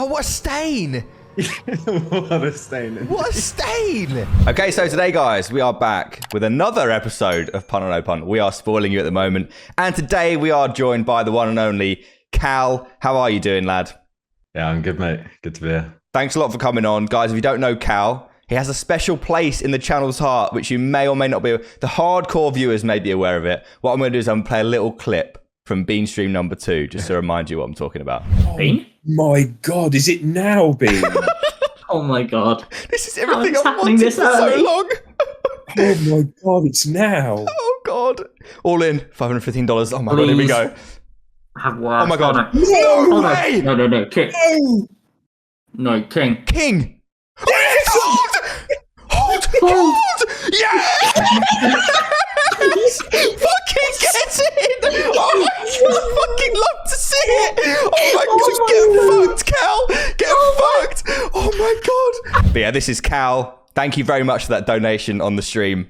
Oh, what a stain! What a stain. What a stain! Okay, so today, guys, we are back with another episode of Punt or No Punt. We are spoiling you at the moment. And today we are joined by the one and only Cal. How are you doing, lad? Yeah, I'm good, mate. Good to be here. Thanks a lot for coming on. Guys, if you don't know Cal, he has a special place in the channel's heart, which you may or may not be. The hardcore viewers may be aware of it. What I'm going to do is I'm going to play a little clip from Bean Stream number 2, just to remind you what I'm talking about. Bean? My God, is it now, Bean? Oh my God. This is everything I've happening wanted this for so early? long. Oh my God, it's now. Oh God. All in, $515. Oh my God, here we go. Have one. Oh my God. Oh, no. No Oh, way! no, King. No! No, King. King! Yes! Hold! Yeah! Fucking get in! Oh my God, I fucking love to see it! Oh my God, get fucked, Cal! Get fucked! Oh my God! But yeah, this is Cal. Thank you very much for that donation on the stream,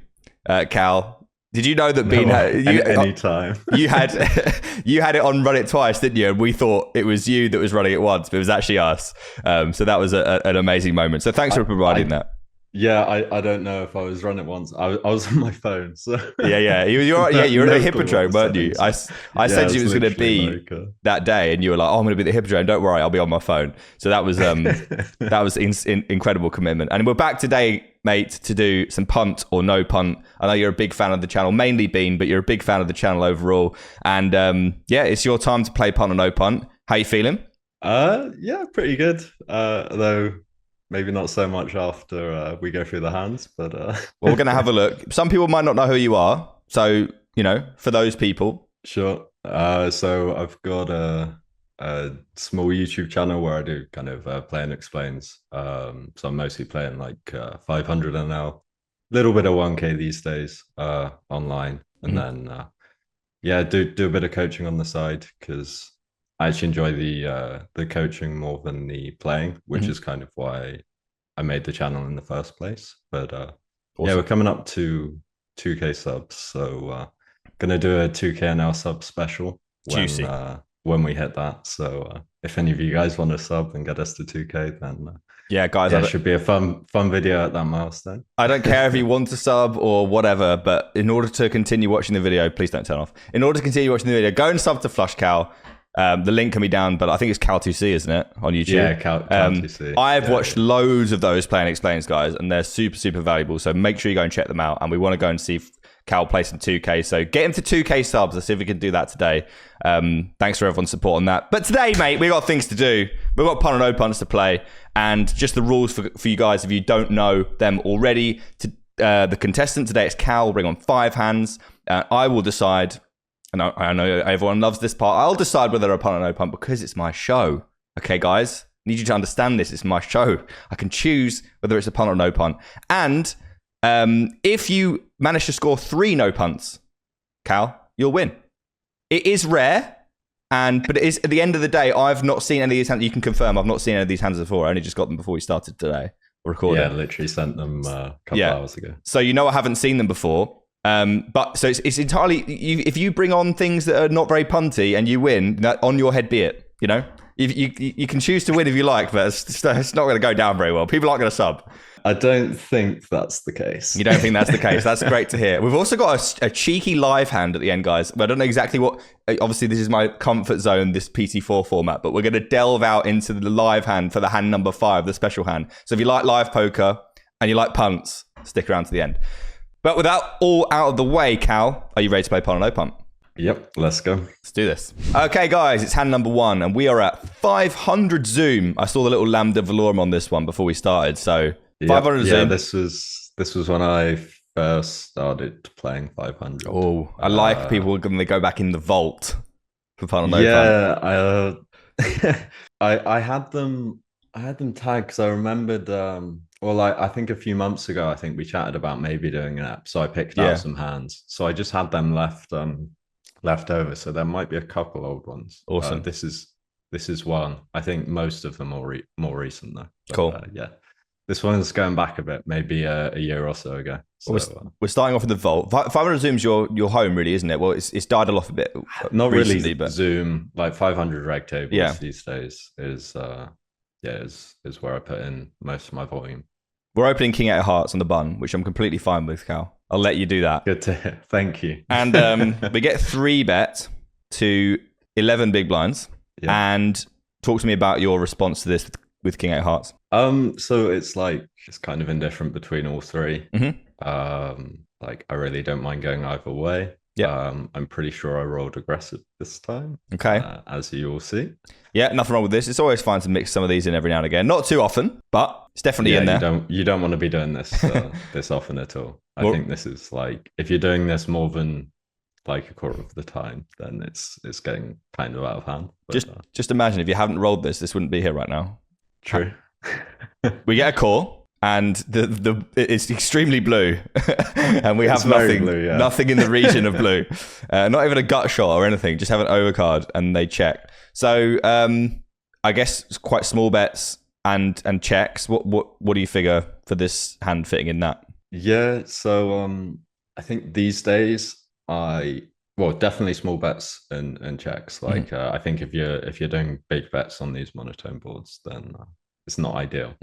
Cal. Did you know that Bean had anytime. you had it on Run It Twice, didn't you? And we thought it was you that was running it once, but it was actually us. So that was an amazing moment. So thanks for providing that. Yeah, I don't know if I was running it once. I was on my phone, so yeah. You were at the Hippodrome, weren't you? I said you was going to be that day, and you were like, "Oh, I'm going to be at the Hippodrome. Don't worry, I'll be on my phone." So that was that was incredible commitment. And we're back today, mate, to do some punt or no punt. I know you're a big fan of the channel, mainly Bean, but you're a big fan of the channel overall. And yeah, it's your time to play punt or no punt. How you feeling? Yeah, pretty good. Though maybe not so much after we go through the hands, but well, we're going to have a look. Some people might not know who you are, so you know, for those people, sure. So I've got a small YouTube channel where I do kind of play and explains. So I'm mostly playing like 500 and now, a little bit of 1K these days online, and then yeah, do a bit of coaching on the side because I actually enjoy the coaching more than the playing, which is kind of why I made the channel in the first place. But awesome. Yeah, we're coming up to 2K subs, so gonna do a 2K NL sub special when we hit that. So if any of you guys want to sub and get us to 2K, then yeah, guys, it should be a fun video at that milestone. I don't care if you want to sub or whatever, but in order to continue watching the video, please don't turn off. In order to continue watching the video, go and sub to Flush Cal. The link can be down, but I think it's Kal2c's, isn't it, on YouTube? Yeah, Kal2c's. I've watched loads of those Play and Explains, guys, and they're super, super valuable. So make sure you go and check them out. And we want to go and see Cal play some 2K. So get him to 2K subs. Let's see if we can do that today. Thanks for everyone's support on that. But today, mate, we got things to do. We've got punt or no punts to play. And just the rules for you guys, if you don't know them already. The contestant today is Cal. We'll bring on 5 hands. I will decide. And I know everyone loves this part. I'll decide whether a punt or no punt because it's my show. Okay, guys? I need you to understand this. It's my show. I can choose whether it's a punt or no punt. And if you manage to score 3 no punts, Cal, you'll win. It is rare, but it is at the end of the day, I've not seen any of these hands. You can confirm I've not seen any of these hands before. I only just got them before we started today recording. Yeah, literally sent them a couple hours ago. So you know I haven't seen them before. But so it's entirely if you bring on things that are not very punty and you win, that on your head be it. You know, you can choose to win if you like, but it's not going to go down very well. People aren't going to sub. I don't think that's the case. You don't think that's the case? That's great to hear. We've also got a cheeky live hand at the end, guys. I don't know exactly what. Obviously, this is my comfort zone, this PT4 format, but we're going to delve out into the live hand for the hand number 5, the special hand. So if you like live poker and you like punts, stick around to the end. But without all out of the way, Cal, are you ready to play punt or no punt? Yep, let's go. Let's do this. Okay, guys, it's hand number 1, and we are at 500 zoom. I saw the little lambda velorum on this one before we started, so 500 zoom. Yeah, this was when I first started playing 500. Oh, I like people when they go back in the vault for punt or no punt. Yeah, I had them tagged because I remembered. Well, I think a few months ago, I think we chatted about maybe doing an app. So I picked out some hands. So I just had them left over. So there might be a couple old ones. Awesome. This is one. I think most of them are more recent though. But, cool. Yeah. This one's going back a bit, maybe a year or so ago. So, we're starting off in the vault. 500 zoom's your home, really, isn't it? Well, it's died off a bit. Not recently, really but Zoom, like 500 reg tables these days is yeah, is where I put in most of my volume. We're opening King 8 of Hearts on the bun, which I'm completely fine with, Cal. I'll let you do that. Good to hear. Thank you. And we get 3-bet to 11 big blinds. Yeah. And talk to me about your response to this with King 8 of Hearts. So it's kind of indifferent between all three. Mm-hmm. Like I really don't mind going either way. Yeah. I'm pretty sure I rolled aggressive this time. Okay. As you all see. Yeah, nothing wrong with this. It's always fine to mix some of these in every now and again. Not too often, but it's definitely in there. You don't want to be doing this this often at all. I think this is like, if you're doing this more than like a quarter of the time, then it's getting kind of out of hand. But, just imagine if you haven't rolled this wouldn't be here right now. True. We get a call and it's extremely blue and we have nothing blue, yeah. nothing in the region of blue. Not even a gut shot or anything, just have an overcard and they check. So I guess it's quite small bets and checks. What do you figure for this hand fitting in that? Yeah, so I think these days definitely small bets and checks. Like I think if you're doing big bets on these monotone boards, then it's not ideal.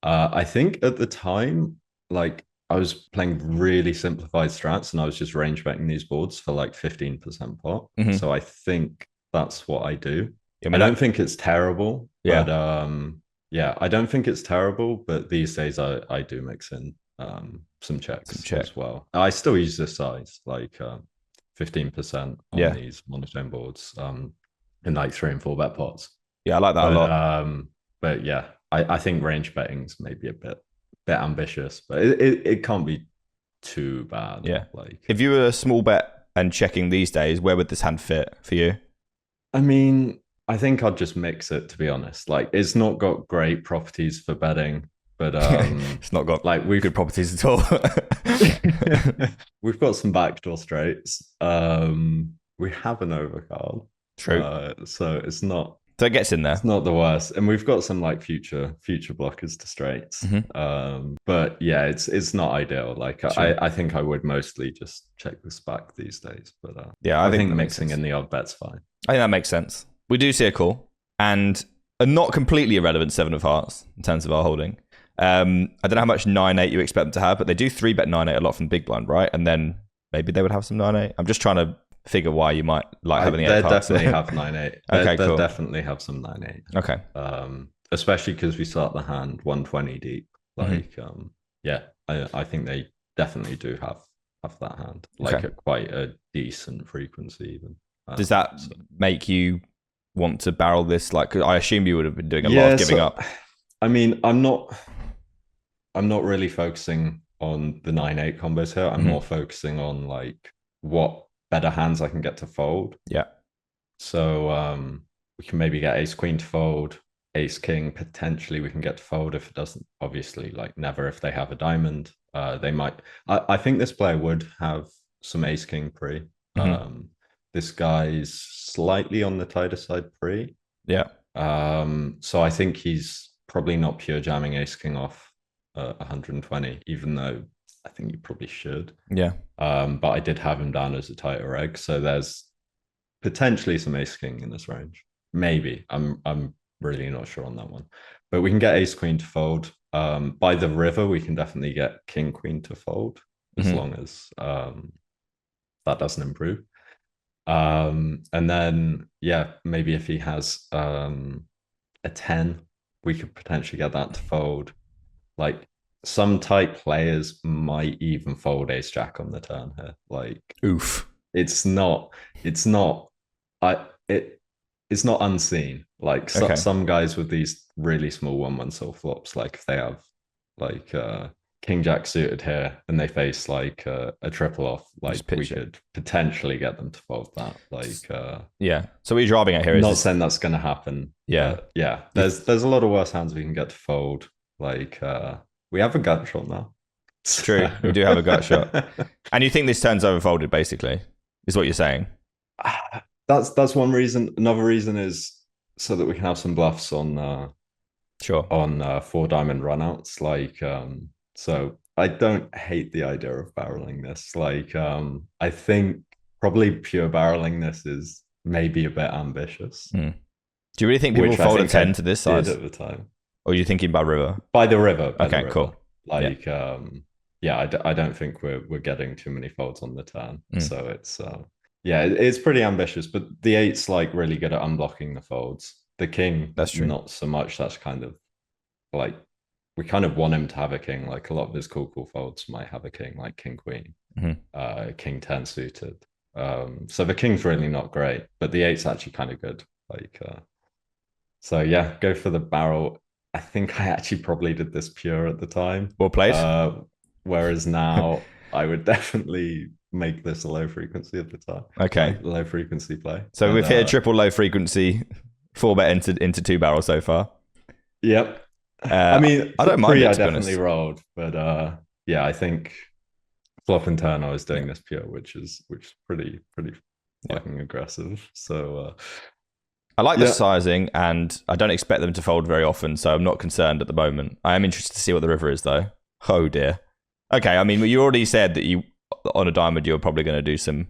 I think at the time, like I was playing really simplified strats and I was just range betting these boards for like 15% pot. So I think that's what I do. I don't think it's terrible. Yeah. But I don't think it's terrible, but these days I do mix in some checks as well. I still use this size, like 15% on these monotone boards in like 3 and 4 bet pots. Yeah, I like that a lot. But yeah, I think range betting's maybe a bit ambitious, but it can't be too bad. Yeah. Like if you were a small bet and checking these days, where would this hand fit for you? I mean, I think I'd just mix it, to be honest. Like it's not got great properties for betting, but it's not got like good properties at all. We've got some backdoor straights. We have an overcard. True. So it's not. So it gets in there. It's not the worst, and we've got some like future blockers to straights. But yeah, it's not ideal. Like I think I would mostly just check this back these days. But yeah, I think mixing in the odd bet's fine. I think that makes sense. We do see a call and a not completely irrelevant 7 of hearts in terms of our holding. I don't know how much 9-8 you expect them to have, but they do 3-bet 9-8 a lot from big blind, right? And then maybe they would have some 9-8. I'm just trying to figure why you might like having the 8 cards. They definitely have 9-8. Okay, cool. They definitely have some 9-8. Okay. Especially because we start the hand 120 deep. Like, I think they definitely do have that hand, like at quite a decent frequency even. Does that make you want to barrel this? Like, I assume you would have been doing a lot of giving up. I mean, I'm not really focusing on the 9-8 combos here. I'm more focusing on like what better hands I can get to fold. Yeah. So we can maybe get ace queen to fold, ace king potentially we can get to fold. If it doesn't, obviously, like never. If they have a diamond, they might. I think this player would have some ace king pre. This guy's slightly on the tighter side pre. Yeah. So I think he's probably not pure jamming ace king off 120, even though I think you probably should. Yeah. But I did have him down as a tighter egg, so there's potentially some ace king in this range. Maybe. I'm really not sure on that one. But we can get ace queen to fold. By the river, we can definitely get king queen to fold, as long as that doesn't improve. And then maybe if he has a 10, we could potentially get that to fold. Like some tight players might even fold ace jack on the turn here. Like oof. It's not unseen. Like some guys with these really small 1-1 soul flops, like if they have like king jack suited here and they face like a triple off, like we could potentially get them to fold that. Like So what you're driving at here is not saying that's going to happen. There's a lot of worse hands we can get to fold. Like we have a gut shot now. It's true. We do have a gut shot. And you think this turn's overfolded, basically, is what you're saying? That's one reason. Another reason is so that we can have some bluffs on on 4 diamond runouts. Like so I don't hate the idea of barreling this. Like I think probably pure barreling this is maybe a bit ambitious. Do you really think people which I fold a think 10 I to this did size? At the time. Or are you thinking by river? By the river. By the Okay, river. cool. Like, I don't think we're getting too many folds on the turn. So it's it's pretty ambitious. But the 8's like really good at unblocking the folds. The king, That's true. Not so much. That's kind of like we kind of want him to have a king. Like a lot of his cool folds might have a king, like king queen, king 10 suited. So the king's really not great, but the 8's actually kind of good. Like so yeah, go for the barrel. I think I actually probably did this pure at the time. Well played. Whereas now I would definitely make this a low frequency at the time. Okay. Like low frequency play. So we've hit a triple low frequency 4-bet into 2 barrels so far. Yep. I mean, I don't mind it, I to be definitely honest. rolled, but I think flop and turn I was doing this pure, which is pretty fucking aggressive. So I like the sizing, and I don't expect them to fold very often, so I'm not concerned at the moment. I am interested to see what the river is, though. Oh dear. Okay, I mean, you already said that you on a diamond you're probably going to do some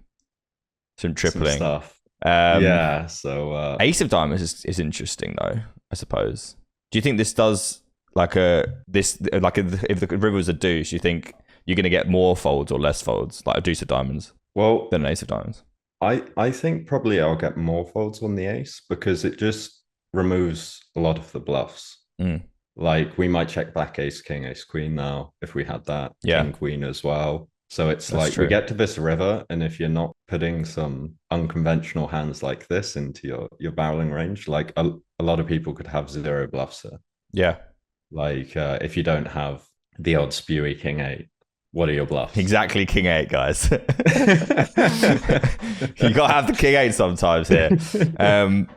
tripling stuff. So ace of diamonds is interesting, though. I suppose. Do you think this does if the river was a deuce, you think you're going to get more folds or less folds, like a deuce of diamonds, than an ace of diamonds? I think probably I'll get more folds on the ace because it just removes a lot of the bluffs. Like we might check back ace king, ace queen now if we had that, king queen as well. So it's That's like true. we get to this river, and if you're not putting some unconventional hands like this into your barreling range, like a lot of people could have 0 bluffs here. Yeah. Like if you don't have the odd spewy king 8, what are your bluffs? Exactly, king 8, guys. You gotta have the king 8 sometimes here. But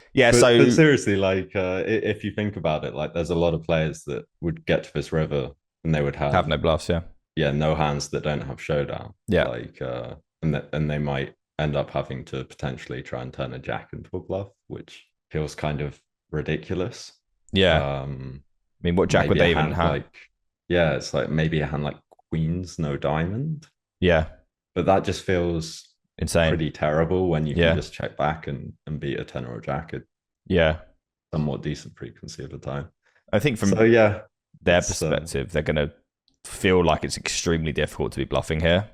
seriously, like if you think about it, like there's a lot of players that would get to this river and they would have no bluffs. No hands that don't have showdown. Like and they might end up having to potentially try and turn a jack into a bluff, which feels kind of ridiculous. I mean, what jack would they even have? Like, it's like maybe a hand like queens, no diamond. But that just feels insane, pretty terrible when you can just check back and beat a 10 or a jack at somewhat decent frequency at a time. I think from their perspective, they're going to feel like it's extremely difficult to be bluffing here.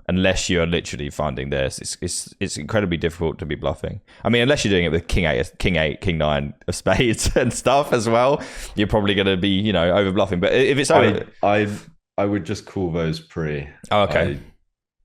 Unless you're literally finding this, it's incredibly difficult to be bluffing. I mean, unless you're doing it with king 8, king 9 of spades and stuff as well, you're probably going to be, over bluffing. But if it's over, I would just call those pre. Oh, okay.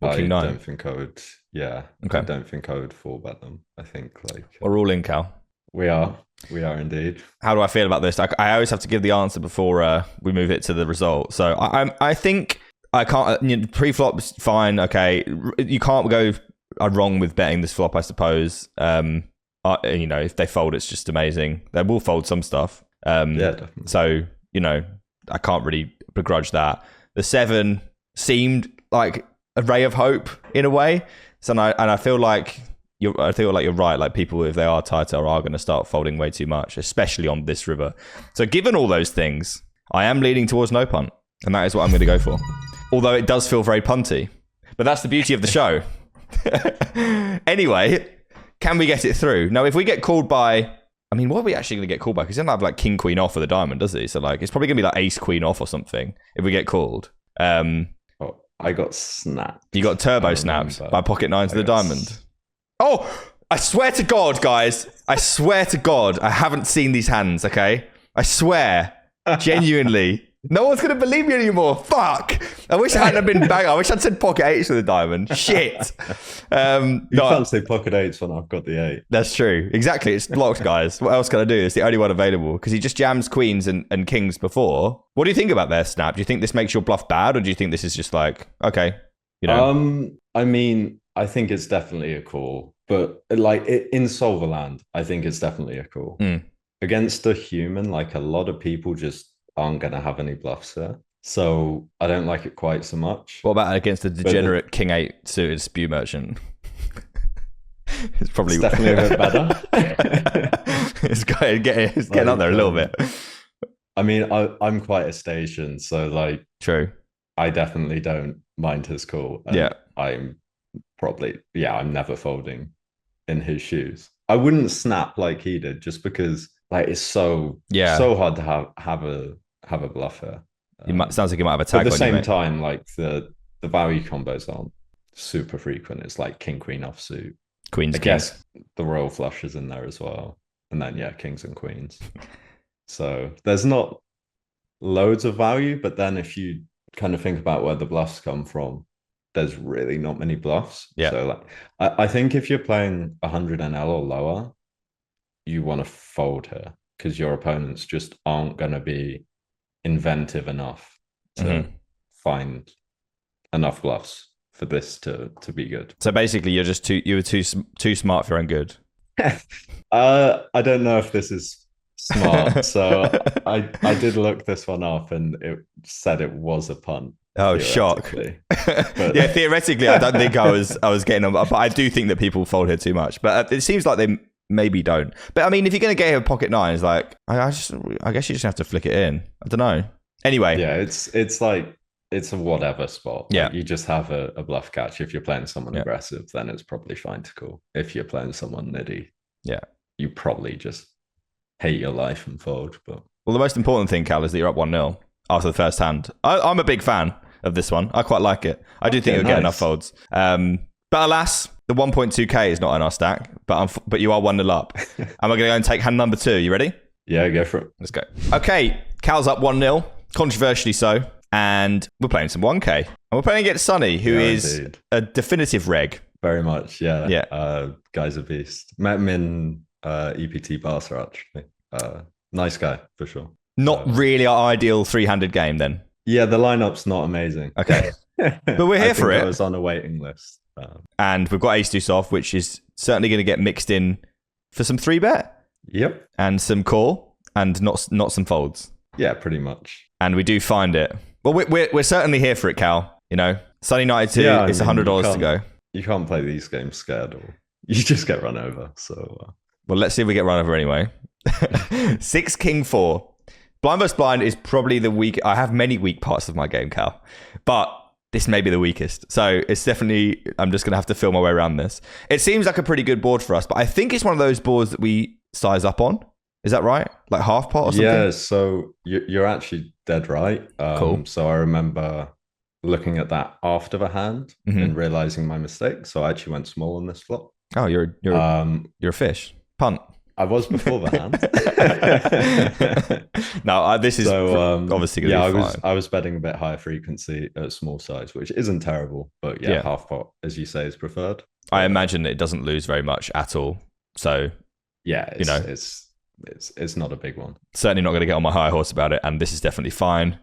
I don't think I would. Yeah. Okay. I don't think I would 4-bet them. I think we're all in, Cal. We are indeed. How do I feel about this? I always have to give the answer before we move it to the result. So I think I can't. Pre-flop's fine. Okay, you can't go wrong with betting this flop, I suppose. If they fold, it's just amazing. They will fold some stuff. Definitely. So I can't really begrudge that. The 7 seemed like a ray of hope in a way. So I feel like you're right. Like people, if they are tighter, are going to start folding way too much, especially on this river. So given all those things, I am leaning towards no punt, and that is what I'm going to go for. Although it does feel very punty, but that's the beauty of the show. Anyway, can we get it through? Now, if we get called by, I mean, what are we actually going to get called by? Because he doesn't have like king queen off with a diamond, does he? So it's probably going to be like ace queen off or something if we get called. I got snapped. You got turbo snapped by pocket 9 to the diamond. Oh, I swear to God, guys. I swear to God, I haven't seen these hands, okay? I swear, genuinely. No one's going to believe me anymore. Fuck. I wish I hadn't been bang. I wish I'd said pocket 8s with a diamond. Shit. You can't say pocket 8s when I've got the 8. That's true. Exactly. It's blocked, guys. What else can I do? It's the only one available because he just jams queens and kings before. What do you think about their snap? Do you think this makes your bluff bad, or do you think this is just like, okay, I mean, I think it's definitely a call, but in Solverland, I think it's definitely a call. Against a human, like a lot of people just aren't going to have any bluffs there. So I don't like it quite so much. What about against a degenerate king 8 suited spew merchant? It's definitely a bit better. It's getting up there a little bit. I mean, I'm quite a station, so true. I definitely don't mind his call. I'm I'm never folding in his shoes. I wouldn't snap like he did just because like it's so hard to have a bluff here. Sounds like you might have a But tag at the on same you, time, like the value combos aren't super frequent. It's like king queen offsuit. Queen's I king. guess the royal flush is in there as well, and then kings and queens. So there's not loads of value, but then if you kind of think about where the bluffs come from, there's really not many bluffs. Yeah. So like I think if you're playing 100 NL or lower, you want to fold here because your opponents just aren't going to be inventive enough to find enough bluffs for this to be good. So basically, you were too smart for your own good. I don't know if this is smart. So I did look this one up, and it said it was a punt. Oh, shock! But... yeah, theoretically, I don't think I was getting them, but I do think that people fold here too much. But it seems like they maybe don't. But I mean, if you're going to get here with pocket nines, like I guess you just have to flick it in. I don't know. Anyway, yeah, it's like it's a whatever spot. Yeah, like you just have a bluff catch. If you're playing someone aggressive, then it's probably fine to call. If you're playing someone nitty, you probably just hate your life and fold. But well, the most important thing, Cal, is that you're up 1-0 after the first hand. I'm a big fan of this one. I quite like it. I do think you'll get enough folds. But alas, the 1.2k is not in our stack. But you are 1-0 up, and we're going to go and take hand number 2. You ready? Yeah, go for it. Let's go. Okay, Cal's up 1-0, controversially so, and we're playing some 1k, and we're playing against Sonny, who is indeed a definitive reg. Very much, yeah. Yeah. Guy's a beast. Met him in EPT Barca, actually. Nice guy, for sure. Not really our ideal 3-handed game, then. Yeah, the lineup's not amazing. Okay. But we're here for it. I was on a waiting list. And we've got ace deuce off, which is certainly going to get mixed in for some 3-bet. Yep. And some call, and not some folds. Yeah, pretty much. And we do find it. Well, we're certainly here for it, Cal. You know, Sunny 92, it's $100 to go. You can't play these games scared, or you just get run over. So, well, let's see if we get run over anyway. 6 king 4. Blind versus blind is probably the weak. I have many weak parts of my game, Cal, but this may be the weakest. So it's definitely, I'm just going to have to feel my way around this. It seems like a pretty good board for us, but I think it's one of those boards that we size up on. Is that right? Like half pot or something? Yeah, so you're actually dead right. Cool. So I remember looking at that after the hand and realizing my mistake. So I actually went small on this flop. Oh, you're a fish. Punt. I was before the hand. No, this is obviously going to be fine. I was betting a bit higher frequency at small size, which isn't terrible. But yeah, half pot, as you say, is preferred. I imagine it doesn't lose very much at all. So yeah, it's not a big one. Certainly not going to get on my high horse about it, and this is definitely fine.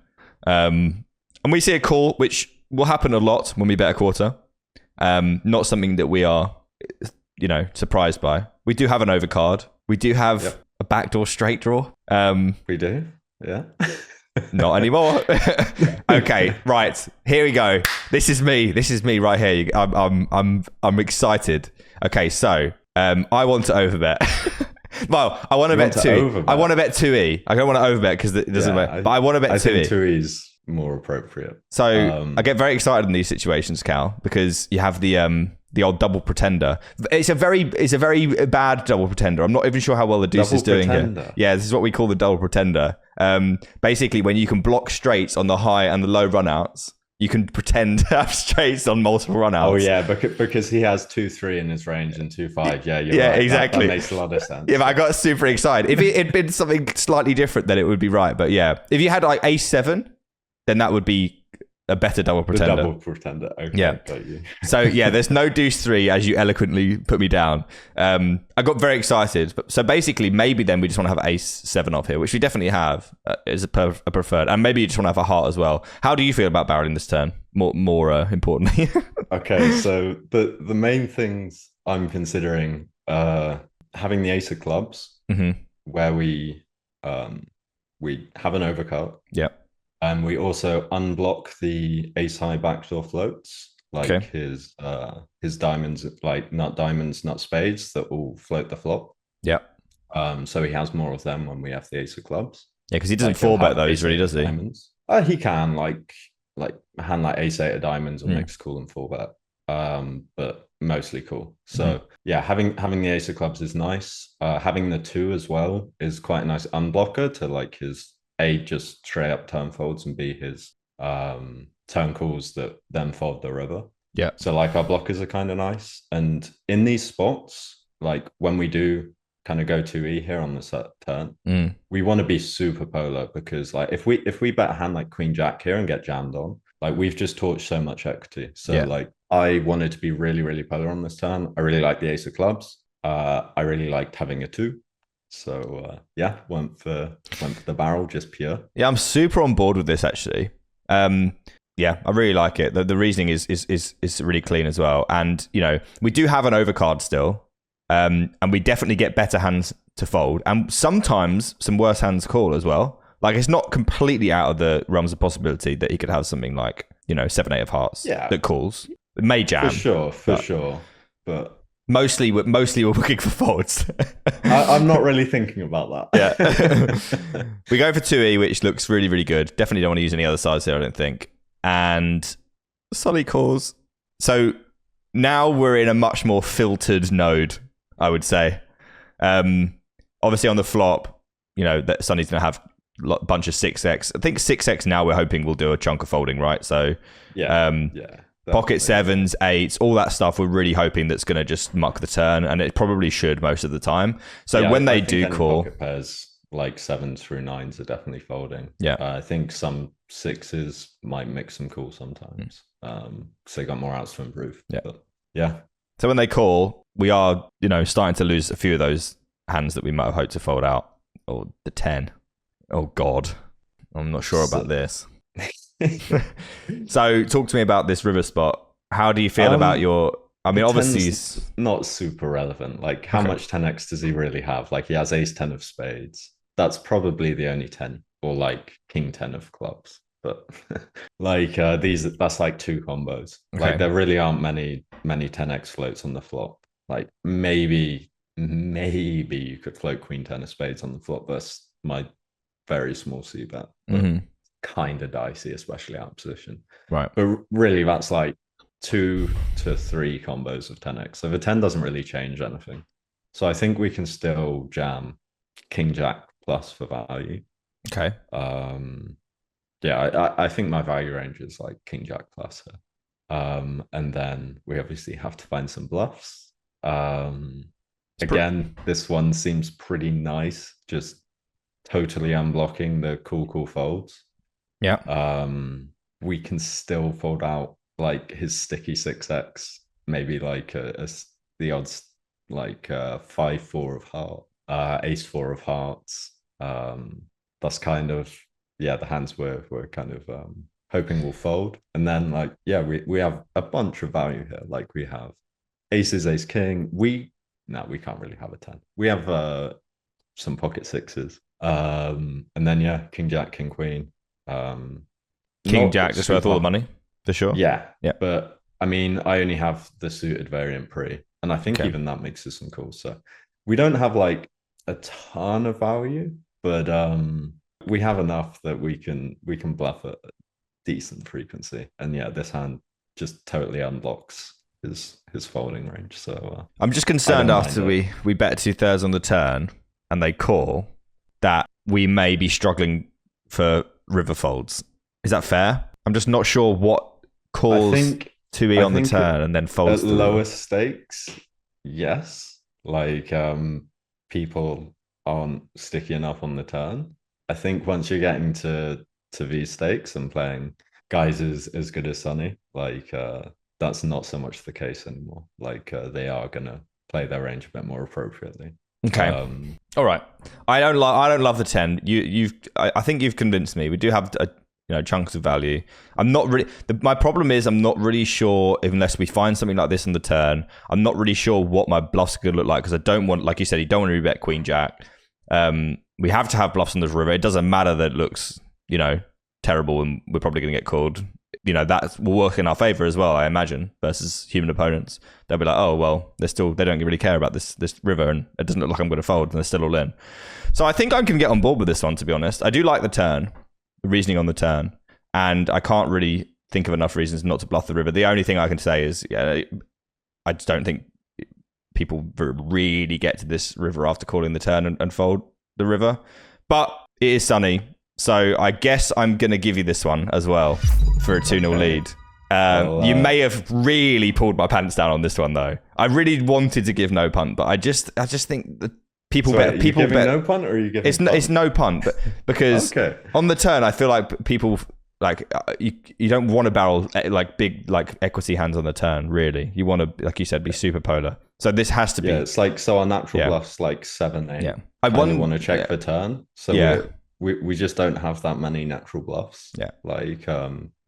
And we see a call, which will happen a lot when we bet a quarter. Not something that we are, surprised by. We do have an overcard. We do have a backdoor straight draw. We do, yeah. Not anymore. Okay, right. Here we go. This is me right here. I'm excited. Okay, so I want to overbet. Well, I want to bet 2. I want to bet 2E. I don't want to overbet because it doesn't matter. But I want to bet 2E. I think 2E is more appropriate. So I get very excited in these situations, Cal, because you have the old double pretender. It's a very bad double pretender. I'm not even sure how well the deuce double is doing pretender. here. Yeah, this is what we call the double pretender. Basically, when you can block straights on the high and the low runouts, you can pretend to have straights on multiple runouts. Oh yeah, because he has 2-3 in his range and 2-5. Yeah, you're right. Exactly. That makes a lot of sense. Yeah, but I got super excited. If it had been something slightly different, then it would be right. But yeah, if you had like ace 7, then that would be a better double pretender. The double pretender. Okay, yeah. Got you. So yeah, there's no deuce 3 as you eloquently put me down. I got very excited. So basically, maybe then we just want to have ace 7 off here, which we definitely have as a preferred, and maybe you just want to have a heart as well. How do you feel about barreling this turn? More importantly. Okay, so the main things I'm considering, having the ace of clubs, where we have an overcut. Yeah. And we also unblock the ace high backdoor floats, like his diamonds, like nut diamonds, nut spades that will float the flop. Yeah. So he has more of them when we have the ace of clubs. Yeah, because he doesn't 4-bet those, really, does he? Diamonds. He can like a hand like ace 8 of diamonds or mix cool and 4-bet. but mostly cool. So yeah, having the ace of clubs is nice. Having the 2 as well is quite a nice unblocker to like his A, just straight up turn folds, and B, his turn calls that then fold the river. Yeah. So like our blockers are kind of nice. And in these spots, like when we do kind of go 2E here on the set turn, we want to be super polar, because like if we bet a hand like Queen Jack here and get jammed on, like we've just torched so much equity. So like I wanted to be really, really polar on this turn. I really like the ace of clubs. I really liked having a 2. So yeah, went for the barrel, just pure. Yeah, I'm super on board with this actually. Yeah, I really like it. The reasoning is really clean as well. And you know, we do have an overcard still. And we definitely get better hands to fold, and sometimes some worse hands call as well. Like it's not completely out of the realms of possibility that he could have something like, you know, 7-8 of hearts that calls. It may jam. For sure. But mostly we're looking for folds. I'm not really thinking about that. Yeah. We go for 2E, which looks really, really good. Definitely don't want to use any other sides here, I don't think. And Solly calls. So now we're in a much more filtered node, I would say. Obviously on the flop, you know, that Sonny's going to have a bunch of 6x. I think 6x now we're hoping we'll do a chunk of folding, right? So pocket 7s, 8s, all that stuff we're really hoping that's going to just muck the turn, and it probably should most of the time. So when they do call... pocket pairs like 7s through 9s are definitely folding. Yeah. I think some 6s might mix some calls sometimes. So they got more outs to improve. Yeah. But yeah. So when they call, we are, you know, starting to lose a few of those hands that we might have hoped to fold out. Or the 10. Oh, God. I'm not sure about this. So talk to me about this river spot. How do you feel about your... I mean, obviously... It's not super relevant. Like, how much 10x does he really have? Like, he has ace 10 of spades. That's probably the only 10. Or, like, king 10 of clubs. But, like, that's like 2 combos. Okay. Like, there really aren't many 10x floats on the flop. Like, maybe you could float queen 10 of spades on the flop. That's my very small c bet. Kind of dicey, especially out of position. Right. But really, that's like 2 to 3 combos of 10x. So the 10 doesn't really change anything. So I think we can still jam king jack plus for value. Okay. Yeah, I think my value range is like king jack plus here. And then we obviously have to find some bluffs. Again, this one seems pretty nice, just totally unblocking the cool folds. Yeah. We can still fold out like his sticky 6x, maybe like the odds like 5-4 of heart, ace 4 of hearts. That's kind of the hands we're kind of hoping will fold. And then like we have a bunch of value here. Like we have aces, ace king. We can't really have a 10. We have some pocket 6s. And then king jack, king queen. King jack just worth all the money for sure. Yeah. But I mean, I only have the suited variant pre, and I think even that mixes some calls. So we don't have like a ton of value, but we have enough that we can bluff at a decent frequency. And this hand just totally unblocks his folding range. So I'm just concerned after we bet 2/3 on the turn and they call that we may be struggling for river folds. Is that fair? I'm just not sure what calls 2E on the turn and then folds at lower stakes. Yes, like people aren't sticky enough on the turn. I think once you're getting to V stakes and playing guys as good as Sonny, like that's not so much the case anymore. Like they are gonna play their range a bit more appropriately. Okay. All right. I don't love the 10. I think you've convinced me. We do have chunks of value. I'm not really. My problem is I'm not really sure, unless we find something like this on the turn. I'm not really sure what my bluffs could look like, because I don't want, like you said, you don't want to rebet queen jack. We have to have bluffs on the river. It doesn't matter that it looks terrible and we're probably going to get called. That will work in our favor as well, I imagine, versus human opponents. They'll be like, oh well, they don't really care about this river, and it doesn't look like I'm going to fold, and they're still all in. So I think I can get on board with this one, to be honest. I do like the turn, the reasoning on the turn, and I can't really think of enough reasons not to bluff the river. The only thing I can say is, I just don't think people really get to this river after calling the turn and fold the river. But it is sunny, so I guess I'm going to give you this one as well for a 2-0 lead. You may have really pulled my pants down on this one, though. I really wanted to give no punt, but I just think that people bet. People bet no punt, or are you giving? It's no punt, but because on the turn, I feel like people like you don't want to barrel like big like equity hands on the turn. Really, you want to, like you said, be super polar. So this has to be. Yeah, it's like, so our natural bluffs like 7-8. Yeah, I want to check for turn. So yeah, we just don't have that many natural bluffs. Yeah, like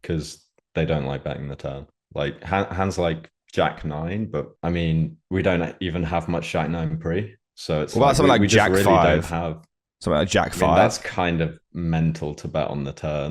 because they don't like betting the turn. Like hands like Jack 9, but I mean we don't even have much Jack 9 pre. So it's about something like Jack really 5. Don't have something like Jack 5. That's kind of mental to bet on the turn.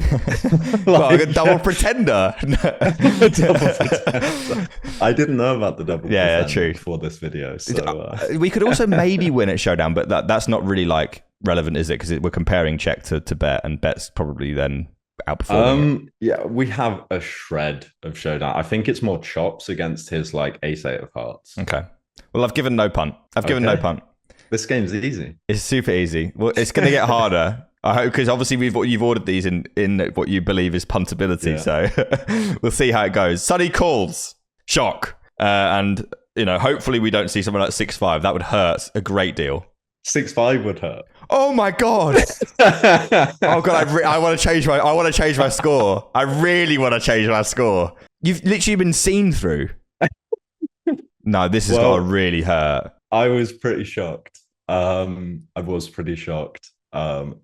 Like a double pretender. Double pretender. I didn't know about the double pretender true. before this video. So we could also maybe win at Showdown, but that's not really like relevant, is it? Because we're comparing check to bet, and bet's probably then outperforming. Yeah, we have a shred of Showdown. I think it's more chops against his like ace-8 of hearts. Okay. Well, I've given no punt. I've given no punt. This game's easy. It's super easy. Well, it's going to get harder. I hope, because obviously you've ordered these in what you believe is puntability. Yeah. So we'll see how it goes. Sonny calls. Shock. And, hopefully we don't see something like 6-5. That would hurt a great deal. 6-5 would hurt. Oh my god! Oh god! I want to change my score. I really want to change my score. You've literally been seen through. No, this has got to really hurt. I was pretty shocked. And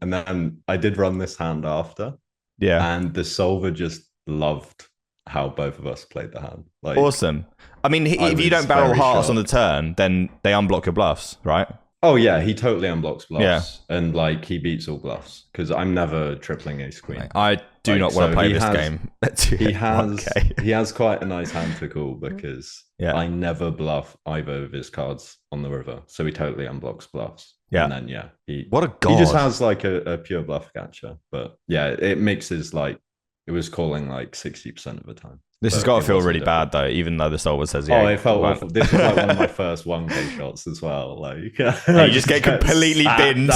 then I did run this hand after. Yeah. And the solver just loved how both of us played the hand. Like, awesome. I mean, if you don't barrel hearts on the turn, then they unblock your bluffs, right? Oh yeah, he totally unblocks bluffs, and like he beats all bluffs because I'm never tripling ace queen. I do not want to play this game. He has quite a nice hand to call because I never bluff either of his cards on the river, so he totally unblocks bluffs. Yeah, and then what a god. He just has like a pure bluff catcher, but yeah, it mixes like it was calling like 60% of the time. This has got to feel really bad though, even though the solver says it felt awful. This was like one of my first 1K shots as well. Like you just get completely binned.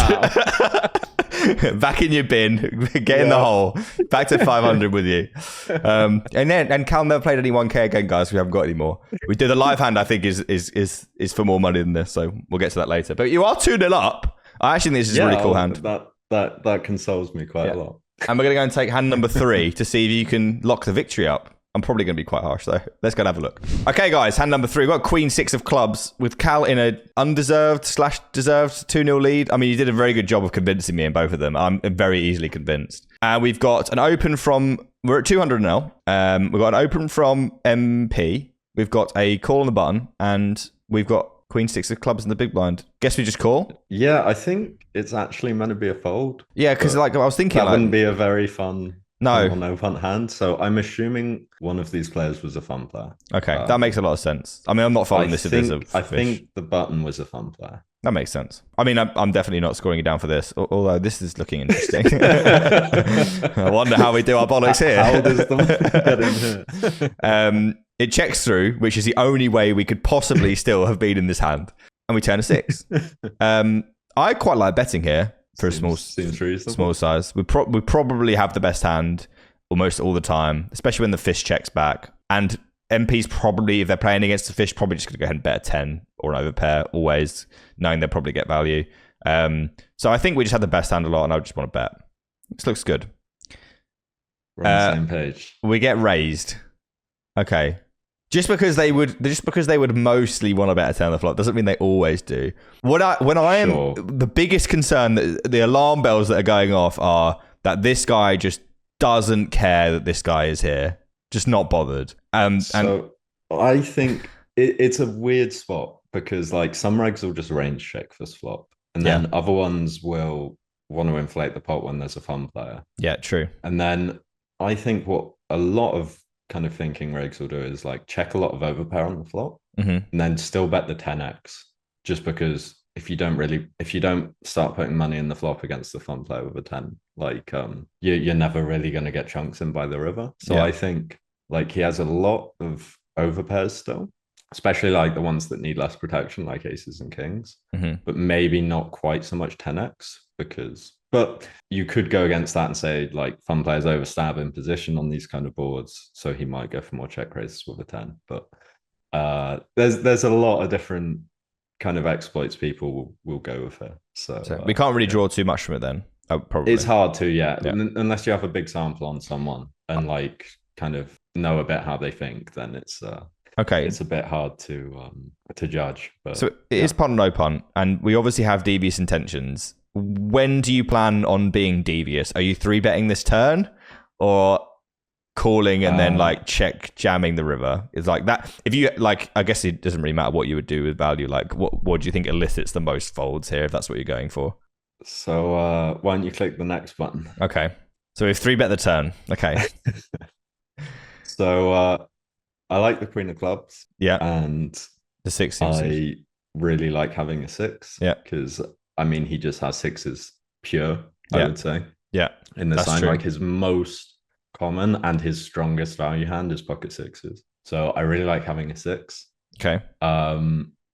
Back in your bin, get in the hole, back to 500 with you. And Cal never played any 1K again, guys. We haven't got any more. We did the live hand, I think, is for more money than this, so we'll get to that later. But you are 2-0 up. I actually think this is a really cool hand. That consoles me quite a lot. And we're going to go and take hand number 3 to see if you can lock the victory up. I'm probably going to be quite harsh, though. Let's go and have a look. Okay, guys, hand number 3. We've got Queen 6 of clubs with Cal in a undeserved/deserved 2-0 lead. I mean, you did a very good job of convincing me in both of them. I'm very easily convinced. We've got an open from... We're at 200 now. We've got an open from MP. We've got a call on the button. And we've got Queen 6 of clubs in the big blind. Guess we just call? Yeah, I think it's actually meant to be a fold. Yeah, because I was thinking... That wouldn't be a very fun... No punt hand. So I'm assuming one of these players was a fun player. Okay, that makes a lot of sense. I mean, I'm not following this if there's a fish. I think the button was a fun player. That makes sense. I mean, I'm definitely not scoring it down for this, although this is looking interesting. I wonder how we do our bollocks here. How does the get in here? It checks through, which is the only way we could possibly still have been in this hand. And we turn a 6. I quite like betting here. For a small size. We probably have the best hand almost all the time, especially when the fish checks back. And MP's probably, if they're playing against the fish, probably just going to go ahead and bet a 10 or an overpair, always knowing they'll probably get value. So I think we just had the best hand a lot, and I just want to bet. This looks good. We're on the same page. We get raised. Okay. Just because they would mostly want to bet a 10 on the flop doesn't mean they always do. The biggest concern, the alarm bells that are going off are that this guy just doesn't care that this guy is here, just not bothered. So I think it's a weird spot because like some regs will just range check this flop, and then other ones will want to inflate the pot when there's a fun player. Yeah, true. And then I think what a lot of kind of thinking regs will do is like check a lot of overpair on the flop and then still bet the 10x, just because if you don't start putting money in the flop against the fun player with a 10, like you're never really going to get chunks in by the river. So I think like he has a lot of overpairs still, especially like the ones that need less protection, like aces and kings, but maybe not quite so much 10x but you could go against that and say like fun players overstab in position on these kind of boards, so he might go for more check raises with a 10. But there's a lot of different kind of exploits people will go with it. So we can't really draw too much from it then. Probably it's hard to, unless you have a big sample on someone and like kind of know a bit how they think, then it's okay. It's a bit hard to judge. But so it is punt or no punt, and we obviously have devious intentions. When do you plan on being devious? Are you 3-betting this turn, or calling and then like check jamming the river? Is like that. If you like, I guess it doesn't really matter what you would do with value. Like, what do you think elicits the most folds here, if that's what you're going for? So why don't you click the next button? Okay. So we've 3-bet the turn. Okay. So I like the queen of clubs. Yeah. And the 6 I really like having a 6. Yeah. Because I mean, he just has 6s pure, I would say. Yeah. In the That's sign, true. like his most common and his strongest value hand is pocket 6s. So I really like having a 6. Okay.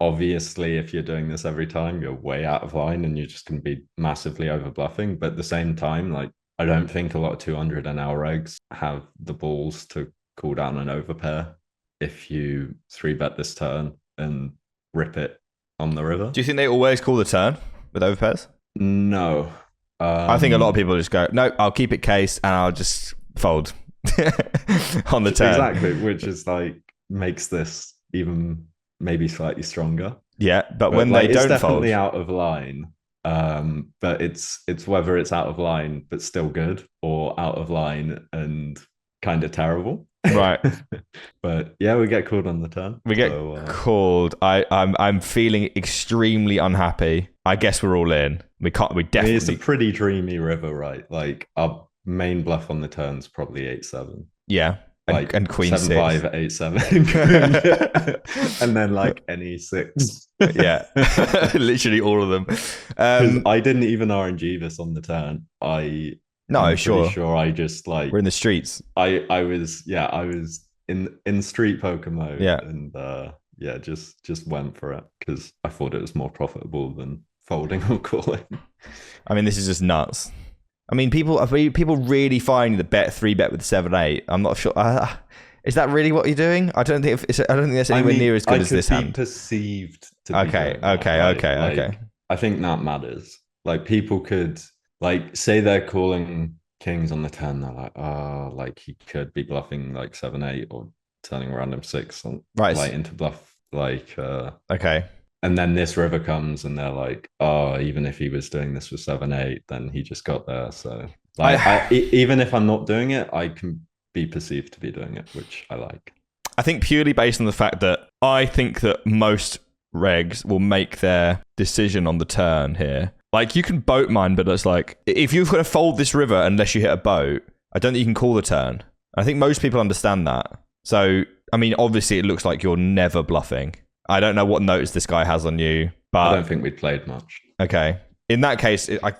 Obviously, if you're doing this every time, you're way out of line and you're just going to be massively over bluffing. But at the same time, like, I don't think a lot of 200 and hour eggs have the balls to call down an overpair if you 3-bet this turn and rip it on the river. Do you think they always call the turn with overpairs? No. I think a lot of people just go, no, I'll keep it case and I'll just fold on the turn. Exactly, which is like makes this even maybe slightly stronger. Yeah, but when like, they don't it's definitely fold, out of line. But it's whether it's out of line but still good, or out of line and kind of terrible. Right. But yeah, we get called on the turn. We get called. I'm feeling extremely unhappy. I guess we're all in. We definitely. It's a pretty dreamy river, right? Like our main bluff on the turn's probably 8-7. Yeah. Like and queen 7-5, 8-7, and then like any 6. Yeah, literally all of them. I didn't even RNG this on the turn. I'm sure I just like we're in the streets. I was in street poker mode. Yeah, and just went for it because I thought it was more profitable than folding or calling. I mean, this is just nuts. I mean, people really find the 3-bet with 7-8. I'm not sure. Is that really what you're doing? I don't think that's anywhere near as good as this hand. Perceived to be okay. I think that matters. Like people could like say they're calling kings on the 10. They're like, oh, like he could be bluffing like 7-8 or turning random 6 on like into bluff like okay. And then this river comes and they're like, oh, even if he was doing this with 7-8, then he just got there. So like even if I'm not doing it, I can be perceived to be doing it, which I like. I think purely based on the fact that I think that most regs will make their decision on the turn here. Like you can boat mine, but it's like, if you're going to fold this river unless you hit a boat, I don't think you can call the turn. I think most people understand that. So, I mean, obviously it looks like you're never bluffing. I don't know what notes this guy has on you, but I don't think we played much. Okay. In that case, I